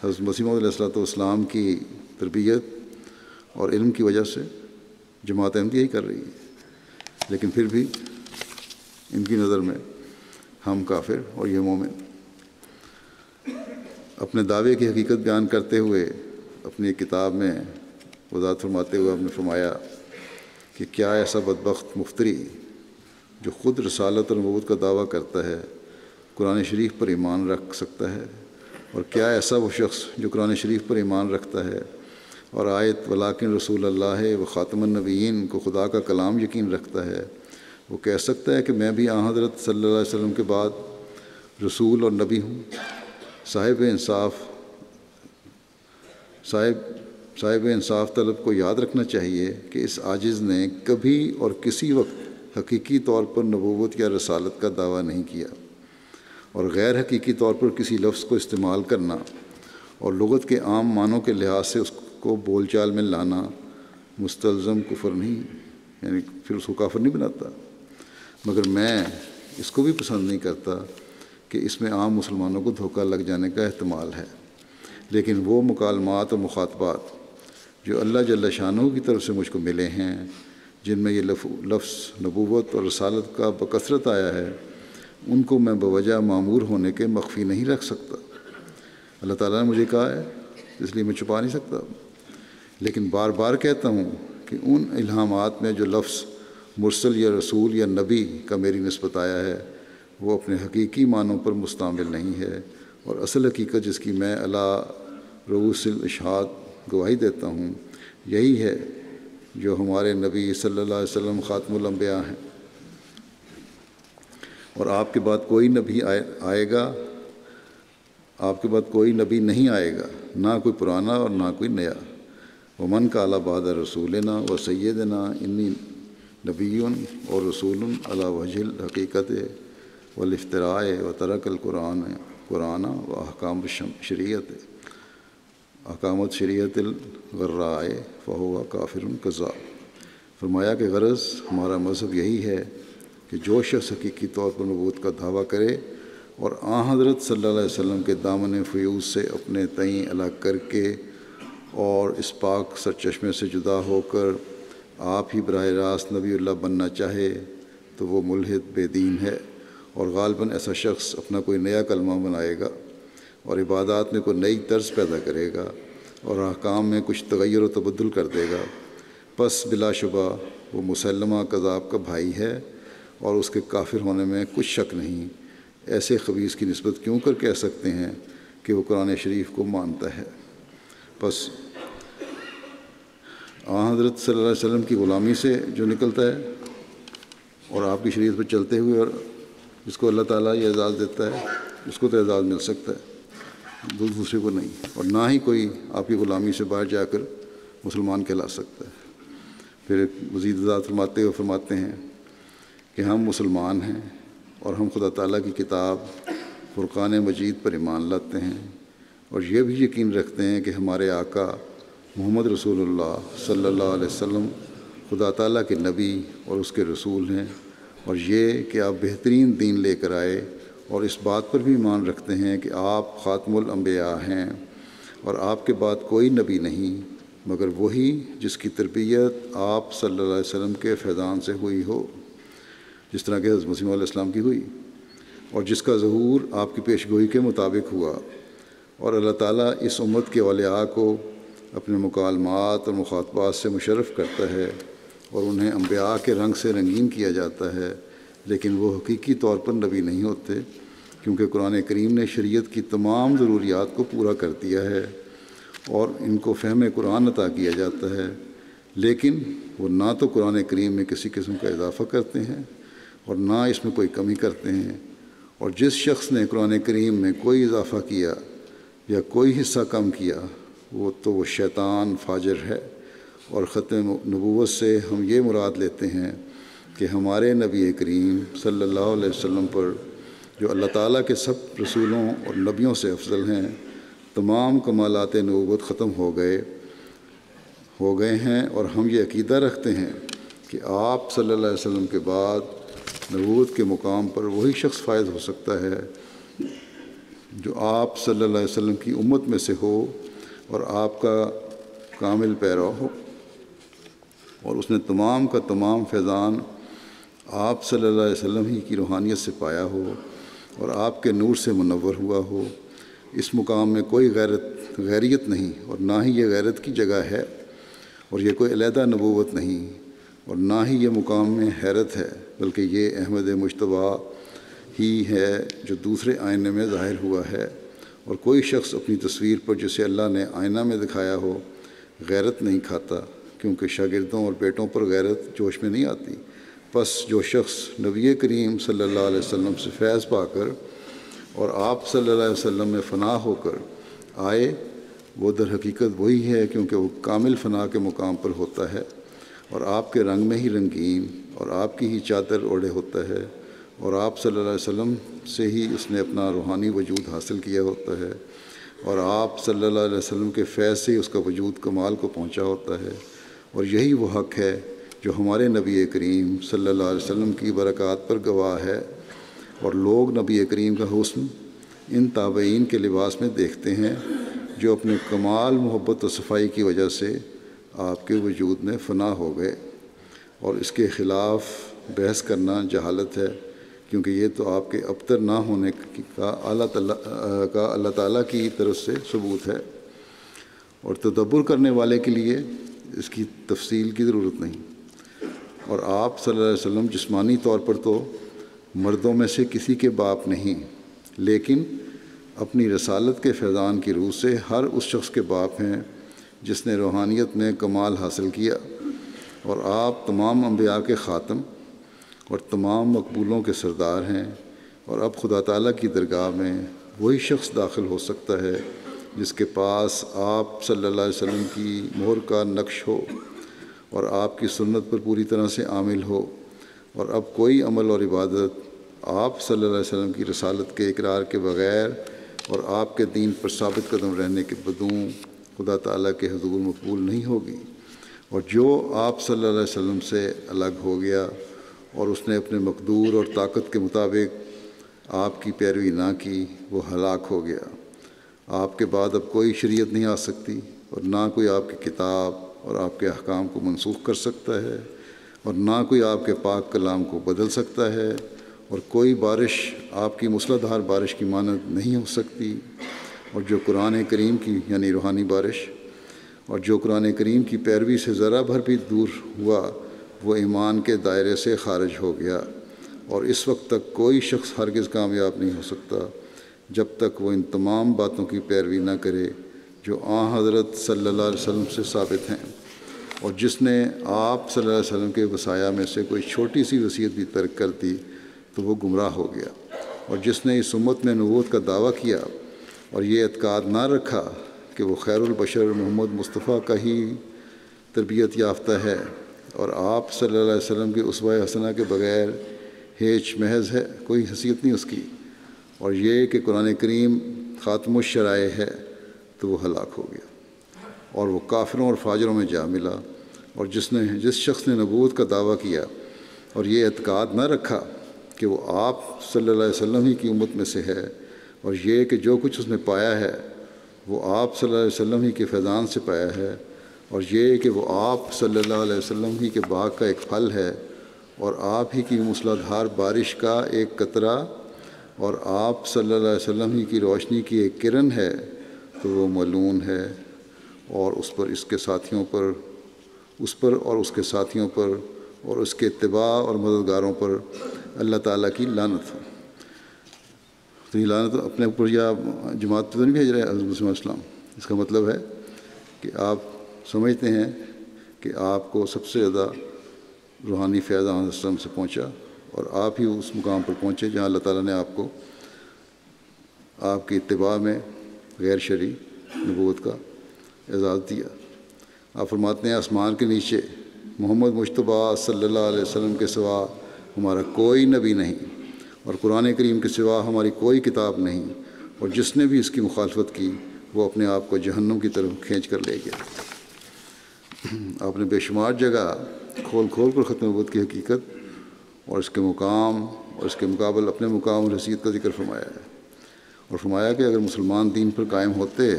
حضرت مسیح موعود علیہ السلام کی تربیت اور علم کی وجہ سے جماعت احمدیہ ہی کر رہی ہے، لیکن پھر بھی ان کی نظر میں ہم کافر اور یہ مومن۔ اپنے دعوے کی حقیقت بیان کرتے ہوئے اپنی کتاب میں وضاحت فرماتے ہوئے آپ نے فرمایا کہ کیا ایسا بدبخت مفتری جو خود رسالت اور نبوت کا دعویٰ کرتا ہے قرآن شریف پر ایمان رکھ سکتا ہے، اور کیا ایسا وہ شخص جو قرآن شریف پر ایمان رکھتا ہے اور آیت ولاکن رسول اللہ و خاتم النبیین کو خدا کا کلام یقین رکھتا ہے، وہ کہہ سکتا ہے کہ میں بھی حضرت صلی اللہ علیہ وسلم کے بعد رسول اور نبی ہوں؟ صاحب انصاف طلب کو یاد رکھنا چاہیے کہ اس عاجز نے کبھی اور کسی وقت حقیقی طور پر نبوت یا رسالت کا دعویٰ نہیں کیا، اور غیر حقیقی طور پر کسی لفظ کو استعمال کرنا اور لغت کے عام معنوں کے لحاظ سے اس کو بول چال میں لانا مستلزم کفر نہیں، یعنی پھر اس کو کافر نہیں بناتا۔ مگر میں اس کو بھی پسند نہیں کرتا کہ اس میں عام مسلمانوں کو دھوکہ لگ جانے کا احتمال ہے، لیکن وہ مکالمات اور مخاطبات جو اللہ جل شانہ کی طرف سے مجھ کو ملے ہیں، جن میں یہ لفظ نبوت اور رسالت کا بکثرت آیا ہے، ان کو میں بوجہ معمور ہونے کے مخفی نہیں رکھ سکتا۔ اللہ تعالیٰ نے مجھے کہا ہے، اس لیے میں چھپا نہیں سکتا، لیکن بار بار کہتا ہوں کہ ان الہامات میں جو لفظ مرسل یا رسول یا نبی کا میری نسبت آیا ہے وہ اپنے حقیقی معنوں پر مستعمل نہیں ہے، اور اصل حقیقت جس کی میں علی رؤوس الاشہاد گواہی دیتا ہوں یہی ہے جو ہمارے نبی صلی اللہ علیہ وسلم خاتم الانبیاء ہیں، اور آپ کے بعد کوئی نبی آئے گا، آپ کے بعد کوئی نبی نہیں آئے گا، نہ کوئی پرانا اور نہ کوئی نیا۔ ومن قال بعد رسولنا و سیدنا انی نبی اور رسول علی وجہ الحقیقت والافتراء و ترک قرآن و احکام شریعت احکامت شریعت الغراء فہو کافر کذاب۔ فرمایا کہ غرض ہمارا مذہب یہی ہے کہ جو شخص حقیقی طور پر نبوت کا دعویٰ کرے اور حضرت صلی اللہ علیہ وسلم کے دامن فیوز سے اپنے تئیں الگ کر کے اور اس پاک سرچشمے سے جدا ہو کر آپ ہی براہ راست نبی اللہ بننا چاہے تو وہ ملحد بے دین ہے، اور غالباً ایسا شخص اپنا کوئی نیا کلمہ بنائے گا اور عبادات میں کوئی نئی طرز پیدا کرے گا اور احکام میں کچھ تغیر و تبدل کر دے گا، پس بلا شبہ وہ مسلمہ کذاب کا بھائی ہے اور اس کے کافر ہونے میں کچھ شک نہیں۔ ایسے خبیث کی نسبت کیوں کر کہہ سکتے ہیں کہ وہ قرآن شریف کو مانتا ہے؟ پس حضرت صلی اللہ علیہ وسلم کی غلامی سے جو نکلتا ہے اور آپ کی شریعت پر چلتے ہوئے، اور جس کو اللہ تعالیٰ یہ اعزاز دیتا ہے اس کو تو اعزاز مل سکتا ہے، دوسرے کو نہیں، اور نہ ہی کوئی آپ کی غلامی سے باہر جا کر مسلمان کہلا سکتا ہے۔ پھر مزید وضاحت فرماتے ہوئے فرماتے ہیں کہ ہم مسلمان ہیں اور ہم خدا تعالیٰ کی کتاب فرقان مجید پر ایمان لاتے ہیں، اور یہ بھی یقین رکھتے ہیں کہ ہمارے آقا محمد رسول اللہ صلی اللہ علیہ وسلم خدا تعالیٰ کے نبی اور اس کے رسول ہیں، اور یہ کہ آپ بہترین دین لے کر آئے، اور اس بات پر بھی ایمان رکھتے ہیں کہ آپ خاتم الانبیاء ہیں اور آپ کے بعد کوئی نبی نہیں مگر وہی جس کی تربیت آپ صلی اللہ علیہ وسلم کے فیضان سے ہوئی ہو، جس طرح کہ حضرت مسیح علیہ السلام کی ہوئی، اور جس کا ظہور آپ کی پیش گوئی کے مطابق ہوا، اور اللہ تعالیٰ اس امت کے اولیاء کو اپنے مکالمات اور مخاطبات سے مشرف کرتا ہے اور انہیں انبیاء کے رنگ سے رنگین کیا جاتا ہے، لیکن وہ حقیقی طور پر نبی نہیں ہوتے، کیونکہ قرآن کریم نے شریعت کی تمام ضروریات کو پورا کر دیا ہے اور ان کو فہم قرآن عطا کیا جاتا ہے، لیکن وہ نہ تو قرآن کریم میں کسی قسم کا اضافہ کرتے ہیں اور نہ اس میں کوئی کمی کرتے ہیں، اور جس شخص نے قرآن کریم میں کوئی اضافہ کیا یا کوئی حصہ کم کیا وہ شیطان فاجر ہے۔ اور ختم نبوت سے ہم یہ مراد لیتے ہیں کہ ہمارے نبی کریم صلی اللہ علیہ وسلم پر، جو اللہ تعالیٰ کے سب رسولوں اور نبیوں سے افضل ہیں، تمام کمالات نبوت ختم ہو گئے ہیں، اور ہم یہ عقیدہ رکھتے ہیں کہ آپ صلی اللہ علیہ وسلم کے بعد نبوت کے مقام پر وہی شخص فائز ہو سکتا ہے جو آپ صلی اللہ علیہ وسلم کی امت میں سے ہو اور آپ کا کامل پیرو ہو، اور اس نے تمام کا تمام فیضان آپ صلی اللہ علیہ وسلم ہی کی روحانیت سے پایا ہو اور آپ کے نور سے منور ہوا ہو۔ اس مقام میں کوئی غیریت نہیں، اور نہ ہی یہ غیرت کی جگہ ہے، اور یہ کوئی علیحدہ نبوت نہیں، اور نہ ہی یہ مقام میں حیرت ہے، بلکہ یہ احمد مجتبیٰ ہی ہے جو دوسرے آئینے میں ظاہر ہوا ہے۔ اور کوئی شخص اپنی تصویر پر جسے اللہ نے آئینہ میں دکھایا ہو غیرت نہیں کھاتا، کیونکہ شاگردوں اور بیٹوں پر غیرت جوش میں نہیں آتی۔ پس جو شخص نبی کریم صلی اللہ علیہ وسلم سے فیض پا کر اور آپ صلی اللہ علیہ وسلم میں فنا ہو کر آئے، وہ در حقیقت وہی ہے، کیونکہ وہ کامل فنا کے مقام پر ہوتا ہے اور آپ کے رنگ میں ہی رنگین اور آپ کی ہی چادر اوڑھے ہوتا ہے، اور آپ صلی اللہ علیہ وسلم سے ہی اس نے اپنا روحانی وجود حاصل کیا ہوتا ہے، اور آپ صلی اللہ علیہ وسلم کے فیض سے ہی اس کا وجود کمال کو پہنچا ہوتا ہے، اور یہی وہ حق ہے جو ہمارے نبی کریم صلی اللہ علیہ وسلم کی برکات پر گواہ ہے۔ اور لوگ نبی کریم کا حسن ان تابعین کے لباس میں دیکھتے ہیں جو اپنے کمال محبت و صفائی کی وجہ سے آپ کے وجود میں فنا ہو گئے، اور اس کے خلاف بحث کرنا جہالت ہے، کیونکہ یہ تو آپ کے ابتر نہ ہونے کا اللہ تعالیٰ کی طرف سے ثبوت ہے، اور تدبر کرنے والے کے لیے اس کی تفصیل کی ضرورت نہیں۔ اور آپ صلی اللہ علیہ وسلم جسمانی طور پر تو مردوں میں سے کسی کے باپ نہیں، لیکن اپنی رسالت کے فیضان کی روح سے ہر اس شخص کے باپ ہیں جس نے روحانیت میں کمال حاصل کیا، اور آپ تمام انبیاء کے خاتم اور تمام مقبولوں کے سردار ہیں، اور اب خدا تعالیٰ کی درگاہ میں وہی شخص داخل ہو سکتا ہے جس کے پاس آپ صلی اللہ علیہ وسلم کی مہر کا نقش ہو اور آپ کی سنت پر پوری طرح سے عامل ہو، اور اب کوئی عمل اور عبادت آپ صلی اللہ علیہ وسلم کی رسالت کے اقرار کے بغیر اور آپ کے دین پر ثابت قدم رہنے کے بدوں خدا تعالیٰ کے حضور مقبول نہیں ہوگی۔ اور جو آپ صلی اللہ علیہ وسلم سے الگ ہو گیا اور اس نے اپنے مقدور اور طاقت کے مطابق آپ کی پیروی نہ کی، وہ ہلاک ہو گیا۔ آپ کے بعد اب کوئی شریعت نہیں آ سکتی، اور نہ کوئی آپ کی کتاب اور آپ کے احکام کو منسوخ کر سکتا ہے، اور نہ کوئی آپ کے پاک کلام کو بدل سکتا ہے، اور کوئی بارش آپ کی موسلا دھار بارش کی مانند نہیں ہو سکتی، اور جو قرآن کریم کی یعنی روحانی بارش اور جو قرآن کریم کی پیروی سے ذرا بھر بھی دور ہوا وہ ایمان کے دائرے سے خارج ہو گیا، اور اس وقت تک کوئی شخص ہرگز کامیاب نہیں ہو سکتا جب تک وہ ان تمام باتوں کی پیروی نہ کرے جو حضرت صلی اللہ علیہ وسلم سے ثابت ہیں۔ اور جس نے آپ صلی اللہ علیہ وسلم کے وصایا میں سے کوئی چھوٹی سی وصیت بھی ترک کر دی تو وہ گمراہ ہو گیا، اور جس نے اس امت میں نبوت کا دعویٰ کیا اور یہ اعتقاد نہ رکھا کہ وہ خیر البشر محمد مصطفیٰ کا ہی تربیت یافتہ ہے اور آپ صلی اللہ علیہ وسلم کے اسوہ حسنہ کے بغیر ہیچ محض ہے، کوئی حیثیت نہیں اس کی، اور یہ کہ قرآن کریم خاتم الشرائع ہے، تو وہ ہلاک ہو گیا اور وہ کافروں اور فاجروں میں جا ملا۔ اور جس شخص نے نبوت کا دعویٰ کیا اور یہ اعتقاد نہ رکھا کہ وہ آپ صلی اللہ علیہ وسلم ہی کی امت میں سے ہے، اور یہ کہ جو کچھ اس نے پایا ہے وہ آپ صلی اللہ علیہ وسلم ہی کے فیضان سے پایا ہے، اور یہ کہ وہ آپ صلی اللہ علیہ وسلم ہی کے باغ کا ایک پھل ہے، اور آپ ہی کی موسلا دھار بارش کا ایک قطرہ، اور آپ صلی اللہ علیہ وسلم ہی کی روشنی کی ایک کرن ہے، تو وہ ملعون ہے، اور اس پر اس کے ساتھیوں پر اور اس کے ساتھیوں پر اور اس کے اتباع اور مددگاروں پر اللہ تعالیٰ کی لعنت ہو۔ تو یہ لعنت اپنے اوپر یا جماعت پہ تو نہیں بھیج رہے حضرت مسیح علیہ السلام۔ اس کا مطلب ہے کہ آپ سمجھتے ہیں کہ آپ کو سب سے زیادہ روحانی فیض علیہ السلام سے پہنچا، اور آپ ہی اس مقام پر پہنچے جہاں اللہ تعالیٰ نے آپ کو آپ کی اتباع میں غیر شرعی نبوت کا اعزاز دیا۔ آپ فرماتے ہیں آسمان کے نیچے محمد مجتبیٰ صلی اللہ علیہ وسلم کے سوا ہمارا کوئی نبی نہیں، اور قرآن کریم کے سوا ہماری کوئی کتاب نہیں، اور جس نے بھی اس کی مخالفت کی وہ اپنے آپ کو جہنم کی طرف کھینچ کر لے گیا۔ آپ نے بے شمار جگہ کھول کر ختم نبوت کی حقیقت اور اس کے مقام اور اس کے مقابل اپنے مقام اور حیثیت کا ذکر فرمایا ہے، اور فرمایا کہ اگر مسلمان دین پر قائم ہوتے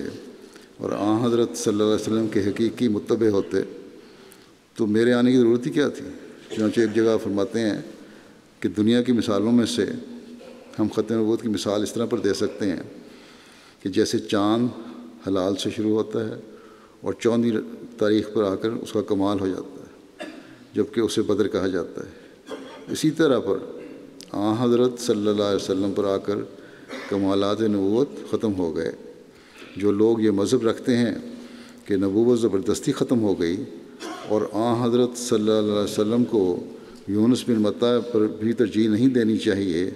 اور آن حضرت صلی اللہ علیہ وسلم کے حقیقی متبع ہوتے تو میرے آنے کی ضرورت ہی کیا تھی۔ چنانچہ ایک جگہ فرماتے ہیں کہ دنیا کی مثالوں میں سے ہم ختم نبوت کی مثال اس طرح پر دے سکتے ہیں کہ جیسے چاند ہلال سے شروع ہوتا ہے اور 14ویں تاریخ پر آ کر اس کا کمال ہو جاتا ہے، جبکہ اسے بدر کہا جاتا ہے۔ اسی طرح پر آن حضرت صلی اللہ علیہ وسلم پر آ کر کمالات نبوت ختم ہو گئے۔ جو لوگ یہ مذہب رکھتے ہیں کہ نبوت زبردستی ختم ہو گئی اور آن حضرت صلی اللہ علیہ وسلم کو یونس بن متی پر بھی ترجیح نہیں دینی چاہیے،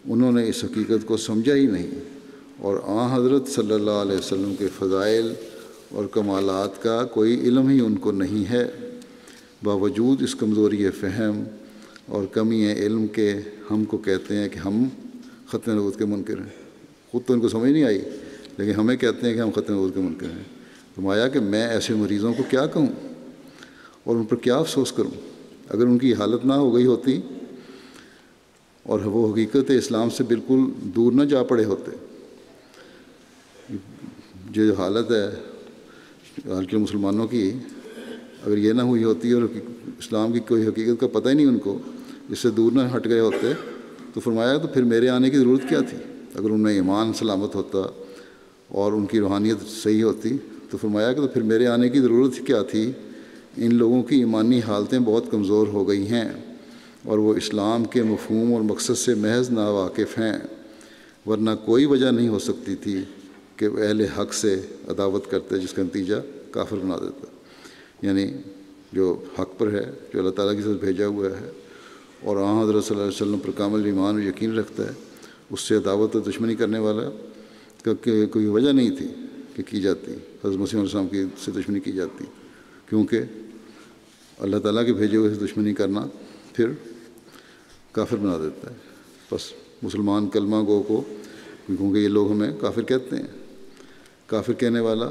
انہوں نے اس حقیقت کو سمجھا ہی نہیں، اور آن حضرت صلی اللہ علیہ وسلم کے فضائل اور کمالات کا کوئی علم ہی ان کو نہیں ہے۔ باوجود اس کمزوری فہم اور کمی علم کے ہم کو کہتے ہیں کہ ہم ختم نبوت کے منکر ہیں۔ خود تو ان کو سمجھ نہیں آئی، لیکن ہمیں کہتے ہیں کہ ہم ختم نبوت کے منکر ہیں۔ فرمایا کہ میں ایسے مریضوں کو کیا کہوں اور ان پر کیا افسوس کروں؟ اگر ان کی حالت نہ ہو گئی ہوتی اور وہ حقیقت اسلام سے بالکل دور نہ جا پڑے ہوتے، جو حالت ہے حال کے مسلمانوں کی، اگر یہ نہ ہوئی ہوتی اور اسلام کی کوئی حقیقت کا پتہ ہی نہیں ان کو، اس سے دور نہ ہٹ گئے ہوتے، تو فرمایا تو پھر میرے آنے کی ضرورت کیا تھی؟ اگر ان میں ایمان سلامت ہوتا اور ان کی روحانیت صحیح ہوتی تو فرمایا کہ تو پھر میرے آنے کی ضرورت کیا تھی؟ ان لوگوں کی ایمانی حالتیں بہت کمزور ہو گئی ہیں اور وہ اسلام کے مفہوم اور مقصد سے محض ناواقف ہیں، ورنہ کوئی وجہ نہیں ہو سکتی تھی کہ وہ اہل حق سے عداوت کرتے جس کا نتیجہ کافر بنا دیتا۔ یعنی جو حق پر ہے، جو اللہ تعالیٰ کی طرف بھیجا ہوا ہے اور آن حضرت صلی اللہ علیہ وسلم پر کامل ایمان اور یقین رکھتا ہے، اس سے عداوت و دشمنی کرنے والا کوئی وجہ نہیں تھی کہ کی جاتی، حضرت مسیح علیہ السلام کی سے دشمنی کی جاتی، کیونکہ اللہ تعالیٰ کے بھیجے ہوئے سے دشمنی کرنا پھر کافر بنا دیتا ہے۔ بس مسلمان کلمہ گو کو، کیونکہ یہ لوگ ہمیں کافر کہتے ہیں، کافر کہنے والا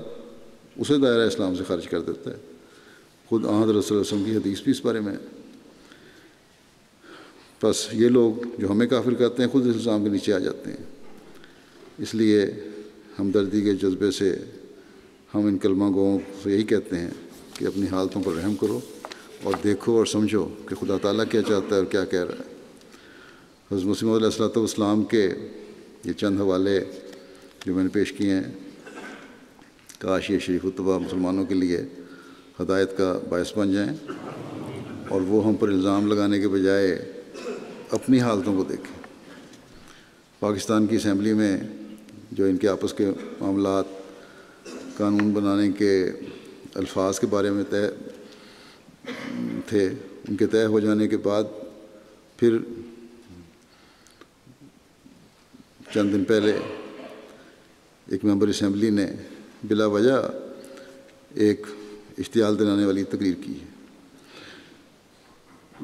اسے دائرہ اسلام سے خارج کر دیتا ہے۔ خود آن حضرت صلی اللہ علیہ وسلم کی حدیث بھی اس بارے میں ہے۔ بس یہ لوگ جو ہمیں کافر کہتے ہیں خود اس اسلام کے نیچے آ جاتے ہیں۔ اس لیے ہمدردی کے جذبے سے ہم ان کلمہ گوؤں سے یہی کہتے ہیں کہ اپنی حالتوں پر رحم کرو اور دیکھو اور سمجھو کہ خدا تعالیٰ کیا چاہتا ہے اور کیا کہہ رہا ہے۔ حضرت مسیح علیہ الصلوۃ والسلام کے یہ چند حوالے جو میں نے پیش کیے ہیں، کاش یہ شریف الطبع مسلمانوں کے لیے ہدایت کا باعث بن جائیں اور وہ ہم پر الزام لگانے کے بجائے اپنی حالتوں کو دیکھیں۔ پاکستان کی اسمبلی میں جو ان کے آپس کے معاملات قانون بنانے کے الفاظ کے بارے میں طے تھے، ان کے طے ہو جانے کے بعد پھر چند دن پہلے ایک ممبر اسمبلی نے بلا وجہ ایک اشتعال دلانے والی تقریر کی ہے۔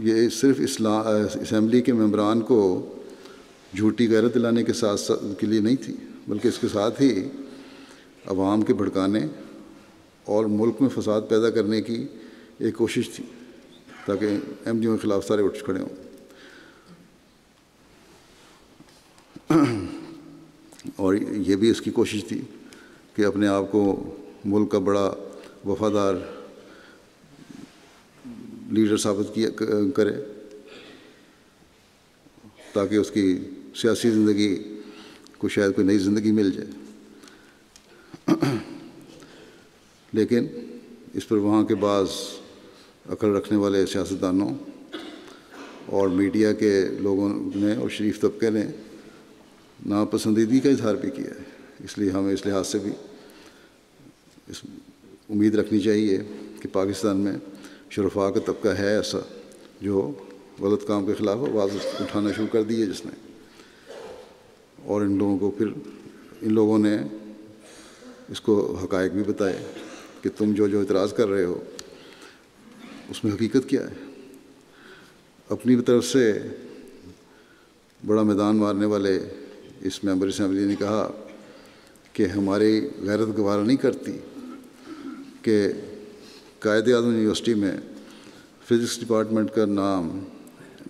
یہ صرف اسمبلی کے ممبران کو جھوٹی غیرت دلانے کے ساتھ کے لیے نہیں تھی، بلکہ اس کے ساتھ ہی عوام کے بھڑکانے اور ملک میں فساد پیدا کرنے کی ایک کوشش تھی تاکہ ایم ڈیوں کے خلاف سارے اٹھ کھڑے ہوں۔ اور یہ بھی اس کی کوشش تھی کہ اپنے آپ کو ملک کا بڑا وفادار لیڈر ثابت کرے تاکہ اس کی سیاسی زندگی کو شاید کوئی نئی زندگی مل جائے۔ لیکن اس پر وہاں کے بعض عقل رکھنے والے سیاستدانوں اور میڈیا کے لوگوں نے اور شریف طبقے نے ناپسندیدگی کا اظہار بھی کیا ہے. اس لیے ہمیں اس لحاظ سے بھی امید رکھنی چاہیے کہ پاکستان میں شرفاء کا طبقہ ہے ایسا جو غلط کام کے خلاف آواز اٹھانا شروع کر دی ہے جس نے، اور ان لوگوں کو پھر ان لوگوں نے اس کو حقائق بھی بتائے کہ تم جو اعتراض کر رہے ہو اس میں حقیقت کیا ہے. اپنی طرف سے بڑا میدان مارنے والے اس ممبر اسمبلی نے کہا کہ ہماری غیرت گوارا نہیں کرتی کہ قائد اعظم یونیورسٹی میں فزکس ڈپارٹمنٹ کا نام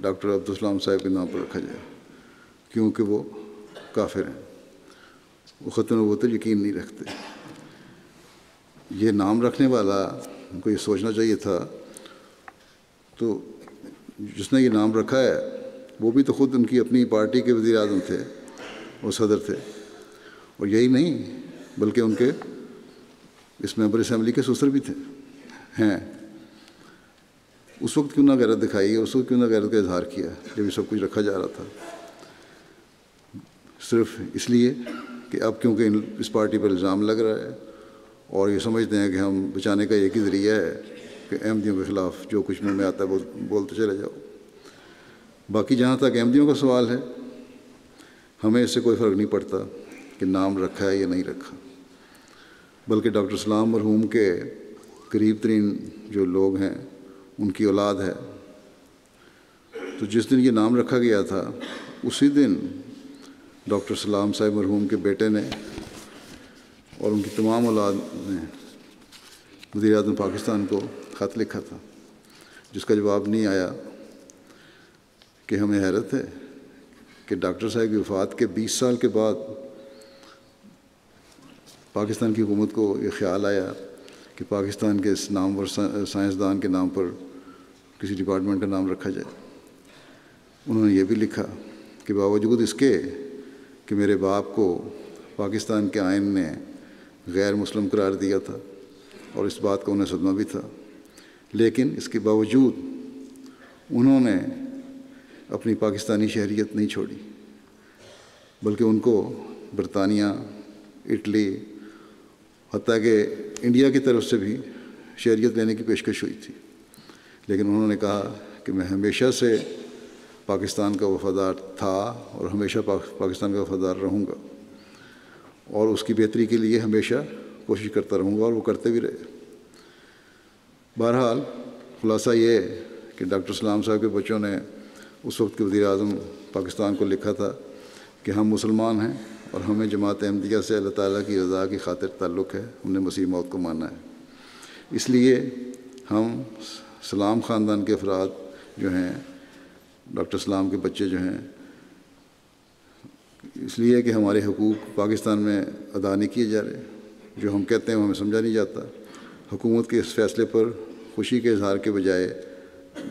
ڈاکٹر عبدالسلام صاحب کے نام پر رکھا جائے، کیونکہ وہ کافر ہیں، وہ ختم نبوت پر یقین نہیں رکھتے. یہ نام رکھنے والا کو یہ سوچنا چاہیے تھا، تو جس نے یہ نام رکھا ہے وہ بھی تو خود ان کی اپنی پارٹی کے وزیر اعظم تھے اور صدر تھے، اور یہی نہیں بلکہ ان کے اس ممبر اسمبلی کے سسر بھی ہیں. اس وقت کیوں نہ غیرت دکھائی، اس وقت کیوں نہ غیرت کا اظہار کیا جب یہ سب کچھ رکھا جا رہا تھا؟ صرف اس لیے کہ اب کیونکہ اس پارٹی پر الزام لگ رہا ہے اور یہ سمجھتے ہیں کہ ہم بچانے کا ایک ہی ذریعہ ہے کہ احمدیوں کے خلاف جو کچھ منہ میں آتا ہے وہ بولتے چلے جاؤ. باقی جہاں تک احمدیوں کا سوال ہے، ہمیں اس سے کوئی فرق نہیں پڑتا کہ نام رکھا ہے یا نہیں رکھا، بلکہ ڈاکٹر سلام مرحوم کے قریب ترین جو لوگ ہیں ان کی اولاد ہے. تو جس دن یہ نام رکھا گیا تھا اسی دن ڈاکٹر سلام صاحب مرحوم کے بیٹے نے اور ان کی تمام اولاد نے وزیر اعظم پاکستان کو خط لکھا تھا، جس کا جواب نہیں آیا. کہ ہمیں حیرت ہے کہ ڈاکٹر صاحب کی وفات کے 20 سال کے بعد پاکستان کی حکومت کو یہ خیال آیا کہ پاکستان کے اس نامور سائنسدان کے نام پر کسی ڈپارٹمنٹ کا نام رکھا جائے. انہوں نے یہ بھی لکھا کہ باوجود اس کے کہ میرے باپ کو پاکستان کے آئین نے غیر مسلم قرار دیا تھا اور اس بات کا انہیں صدمہ بھی تھا، لیکن اس کے باوجود انہوں نے اپنی پاکستانی شہریت نہیں چھوڑی، بلکہ ان کو برطانیہ، اٹلی، حتیٰ کہ انڈیا کی طرف سے بھی شہریت لینے کی پیشکش ہوئی تھی. لیکن انہوں نے کہا کہ میں ہمیشہ سے پاکستان کا وفادار تھا اور ہمیشہ پاکستان کا وفادار رہوں گا، اور اس کی بہتری کے لیے ہمیشہ کوشش کرتا رہوں گا، اور وہ کرتے بھی رہے. بہرحال خلاصہ یہ کہ ڈاکٹر سلام صاحب کے بچوں نے اس وقت کے وزیر اعظم پاکستان کو لکھا تھا کہ ہم مسلمان ہیں اور ہمیں جماعت احمدیہ سے اللہ تعالیٰ کی رضا کی خاطر تعلق ہے، ہم نے مسیح موت کو مانا ہے. اس لیے ہم سلام خاندان کے افراد جو ہیں، ڈاکٹر سلام کے بچے جو ہیں، اس لیے کہ ہمارے حقوق پاکستان میں ادا نہیں کیے جا رہے، جو ہم کہتے ہیں وہ ہمیں سمجھا نہیں جاتا. حکومت کے اس فیصلے پر خوشی کے اظہار کے بجائے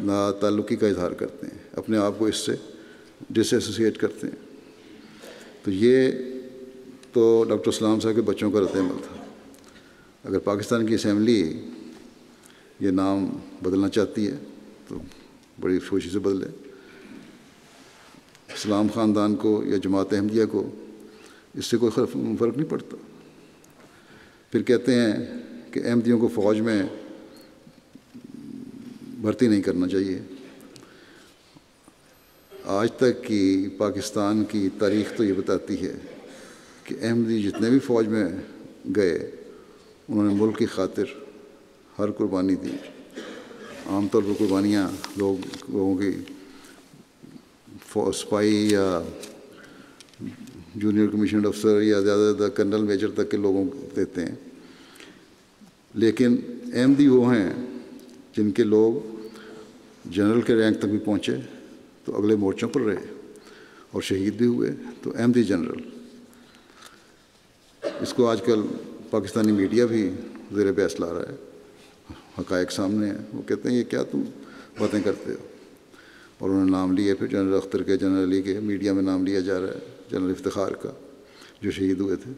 ناتعلقی کا اظہار کرتے ہیں، اپنے آپ کو اس سے ڈس ایسوسیٹ کرتے ہیں. تو یہ تو ڈاکٹر سلام صاحب کے بچوں کا رد عمل تھا. اگر پاکستان کی اسمبلی یہ نام بدلنا چاہتی ہے تو بڑی خوشی سے بدلے. اسلام خاندان کو یا جماعت احمدیہ کو اس سے کوئی فرق نہیں پڑتا. پھر کہتے ہیں کہ احمدیوں کو فوج میں بھرتی نہیں کرنا چاہیے. آج تک کی پاکستان کی تاریخ تو یہ بتاتی ہے کہ احمدی جتنے بھی فوج میں گئے انہوں نے ملک کی خاطر ہر قربانی دی. عام طور پر قربانیاں لوگوں کی سپاہی یا جونیئر کمیشنڈ افسر یا زیادہ سے زیادہ کرنل میجر تک کے لوگوں کو دیتے ہیں، لیکن احمدی وہ ہیں جن کے لوگ جنرل کے رینک تک بھی پہنچے تو اگلے مورچوں پر رہے اور شہید بھی ہوئے. تو احمدی جنرل، اس کو آج کل پاکستانی میڈیا بھی زیر بحث لا رہا ہے. حقائق سامنے ہیں، وہ کہتے ہیں یہ کیا تم باتیں کرتے ہو، اور انہوں نے نام لیے. پھر جنرل اختر کے، جنرل علی کے میڈیا میں نام لیا جا رہا ہے، جنرل افتخار کا جو شہید ہوئے تھے.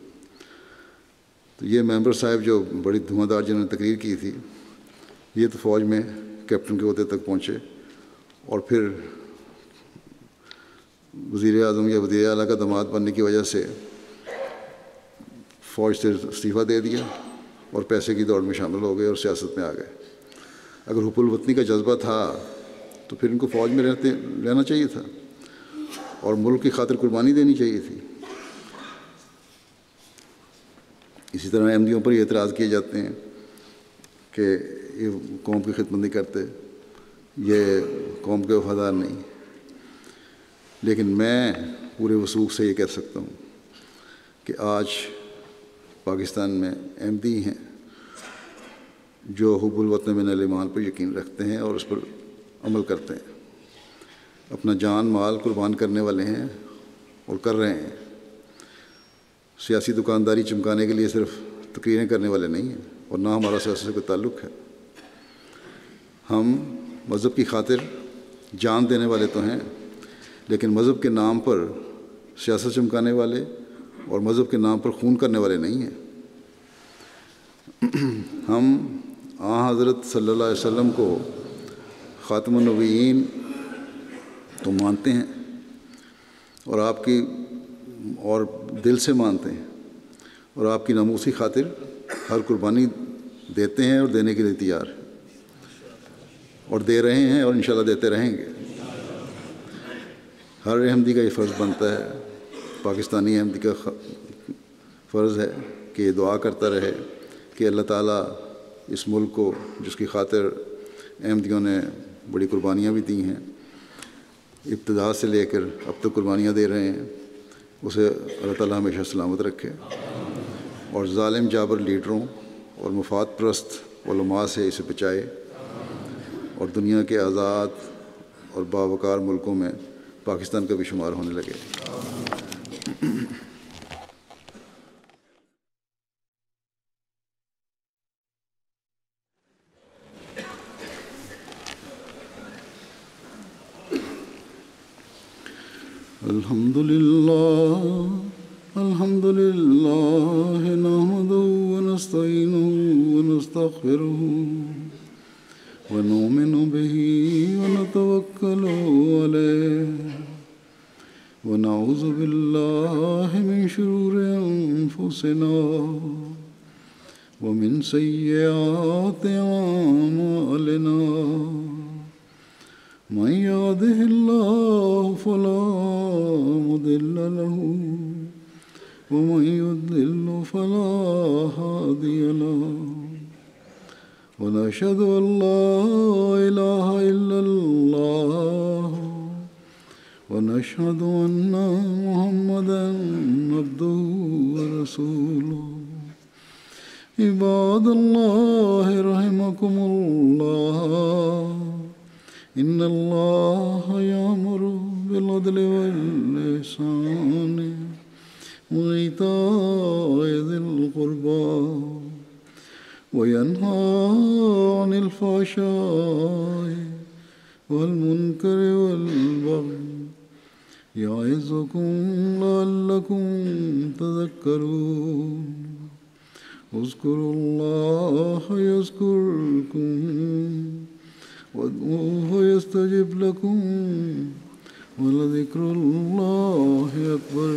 تو یہ ممبر صاحب جو بڑی دھواں دار جنہوں نے تقریر کی تھی، یہ تو فوج میں کیپٹن کے عہدے تک پہنچے اور پھر وزیر اعظم یا وزیر اعلیٰ کا داماد بننے کی وجہ سے فوج سے استعفیٰ دے دیا اور پیسے کی دوڑ میں شامل ہو گئے اور سیاست میں آ گئے۔ اگر حب الوطنی کا جذبہ تھا تو پھر ان کو فوج میں رہنا چاہیے تھا اور ملک کی خاطر قربانی دینی چاہیے تھی۔ اسی طرح احمدیوں پر یہ اعتراض کیے جاتے ہیں کہ یہ قوم کی خدمت نہیں کرتے، یہ قوم کے وفادار نہیں، لیکن میں پورے وثوق سے یہ کہہ سکتا ہوں کہ آج پاکستان میں احمدی ہیں جو حب الوطن من الایمان پر یقین رکھتے ہیں اور اس پر عمل کرتے ہیں، اپنا جان مال قربان کرنے والے ہیں اور کر رہے ہیں۔ سیاسی دکانداری چمکانے کے لیے صرف تقریریں کرنے والے نہیں ہیں، اور نہ ہمارا سیاست سے کوئی تعلق ہے۔ ہم مذہب کی خاطر جان دینے والے تو ہیں، لیکن مذہب کے نام پر سیاست چمکانے والے اور مذہب کے نام پر خون کرنے والے نہیں ہیں۔ ہم حضرت صلی اللہ علیہ وسلم کو خاتم النبیین تو مانتے ہیں اور آپ کی اور دل سے مانتے ہیں، اور آپ کی ناموسی خاطر ہر قربانی دیتے ہیں اور دینے کے لیے تیار ہیں، اور دے رہے ہیں اور انشاءاللہ دیتے رہیں گے۔ ہر احمدی کا یہ فرض بنتا ہے، پاکستانی احمدی کا فرض ہے کہ یہ دعا کرتا رہے کہ اللہ تعالیٰ اس ملک کو، جس کی خاطر احمدیوں نے بڑی قربانیاں بھی دی ہیں، ابتدا سے لے کر اب تک قربانیاں دے رہے ہیں، اسے اللہ تعالیٰ ہمیشہ سلامت رکھے، اور ظالم جابر لیڈروں اور مفاد پرست علماء سے اسے بچائے، اور دنیا کے آزاد اور باوقار ملکوں میں پاکستان کا بھی شمار ہونے لگے۔ الحمد للہ نحمده ونستعینه ونستغفره ونؤمن به ونتوکل علیہ ونعوذ باللہ من شرور انفسنا ومن سیئات اعمالنا من يهده الله فلا مضل له ومن يضلل فلا هادي له ونشهد أن لا إله إلا الله ونشهد أن محمدا عبده ورسوله عباد الله رحمكم الله إن الله يأمر بالعدل والإحسان وإيتاء ذي القربى وينهى عن الفحشاء والمنكر والبغي يعظكم لعلكم تذكرون اذكروا الله يذكركم وادعوه يستجب لكم ولذكر الله أكبر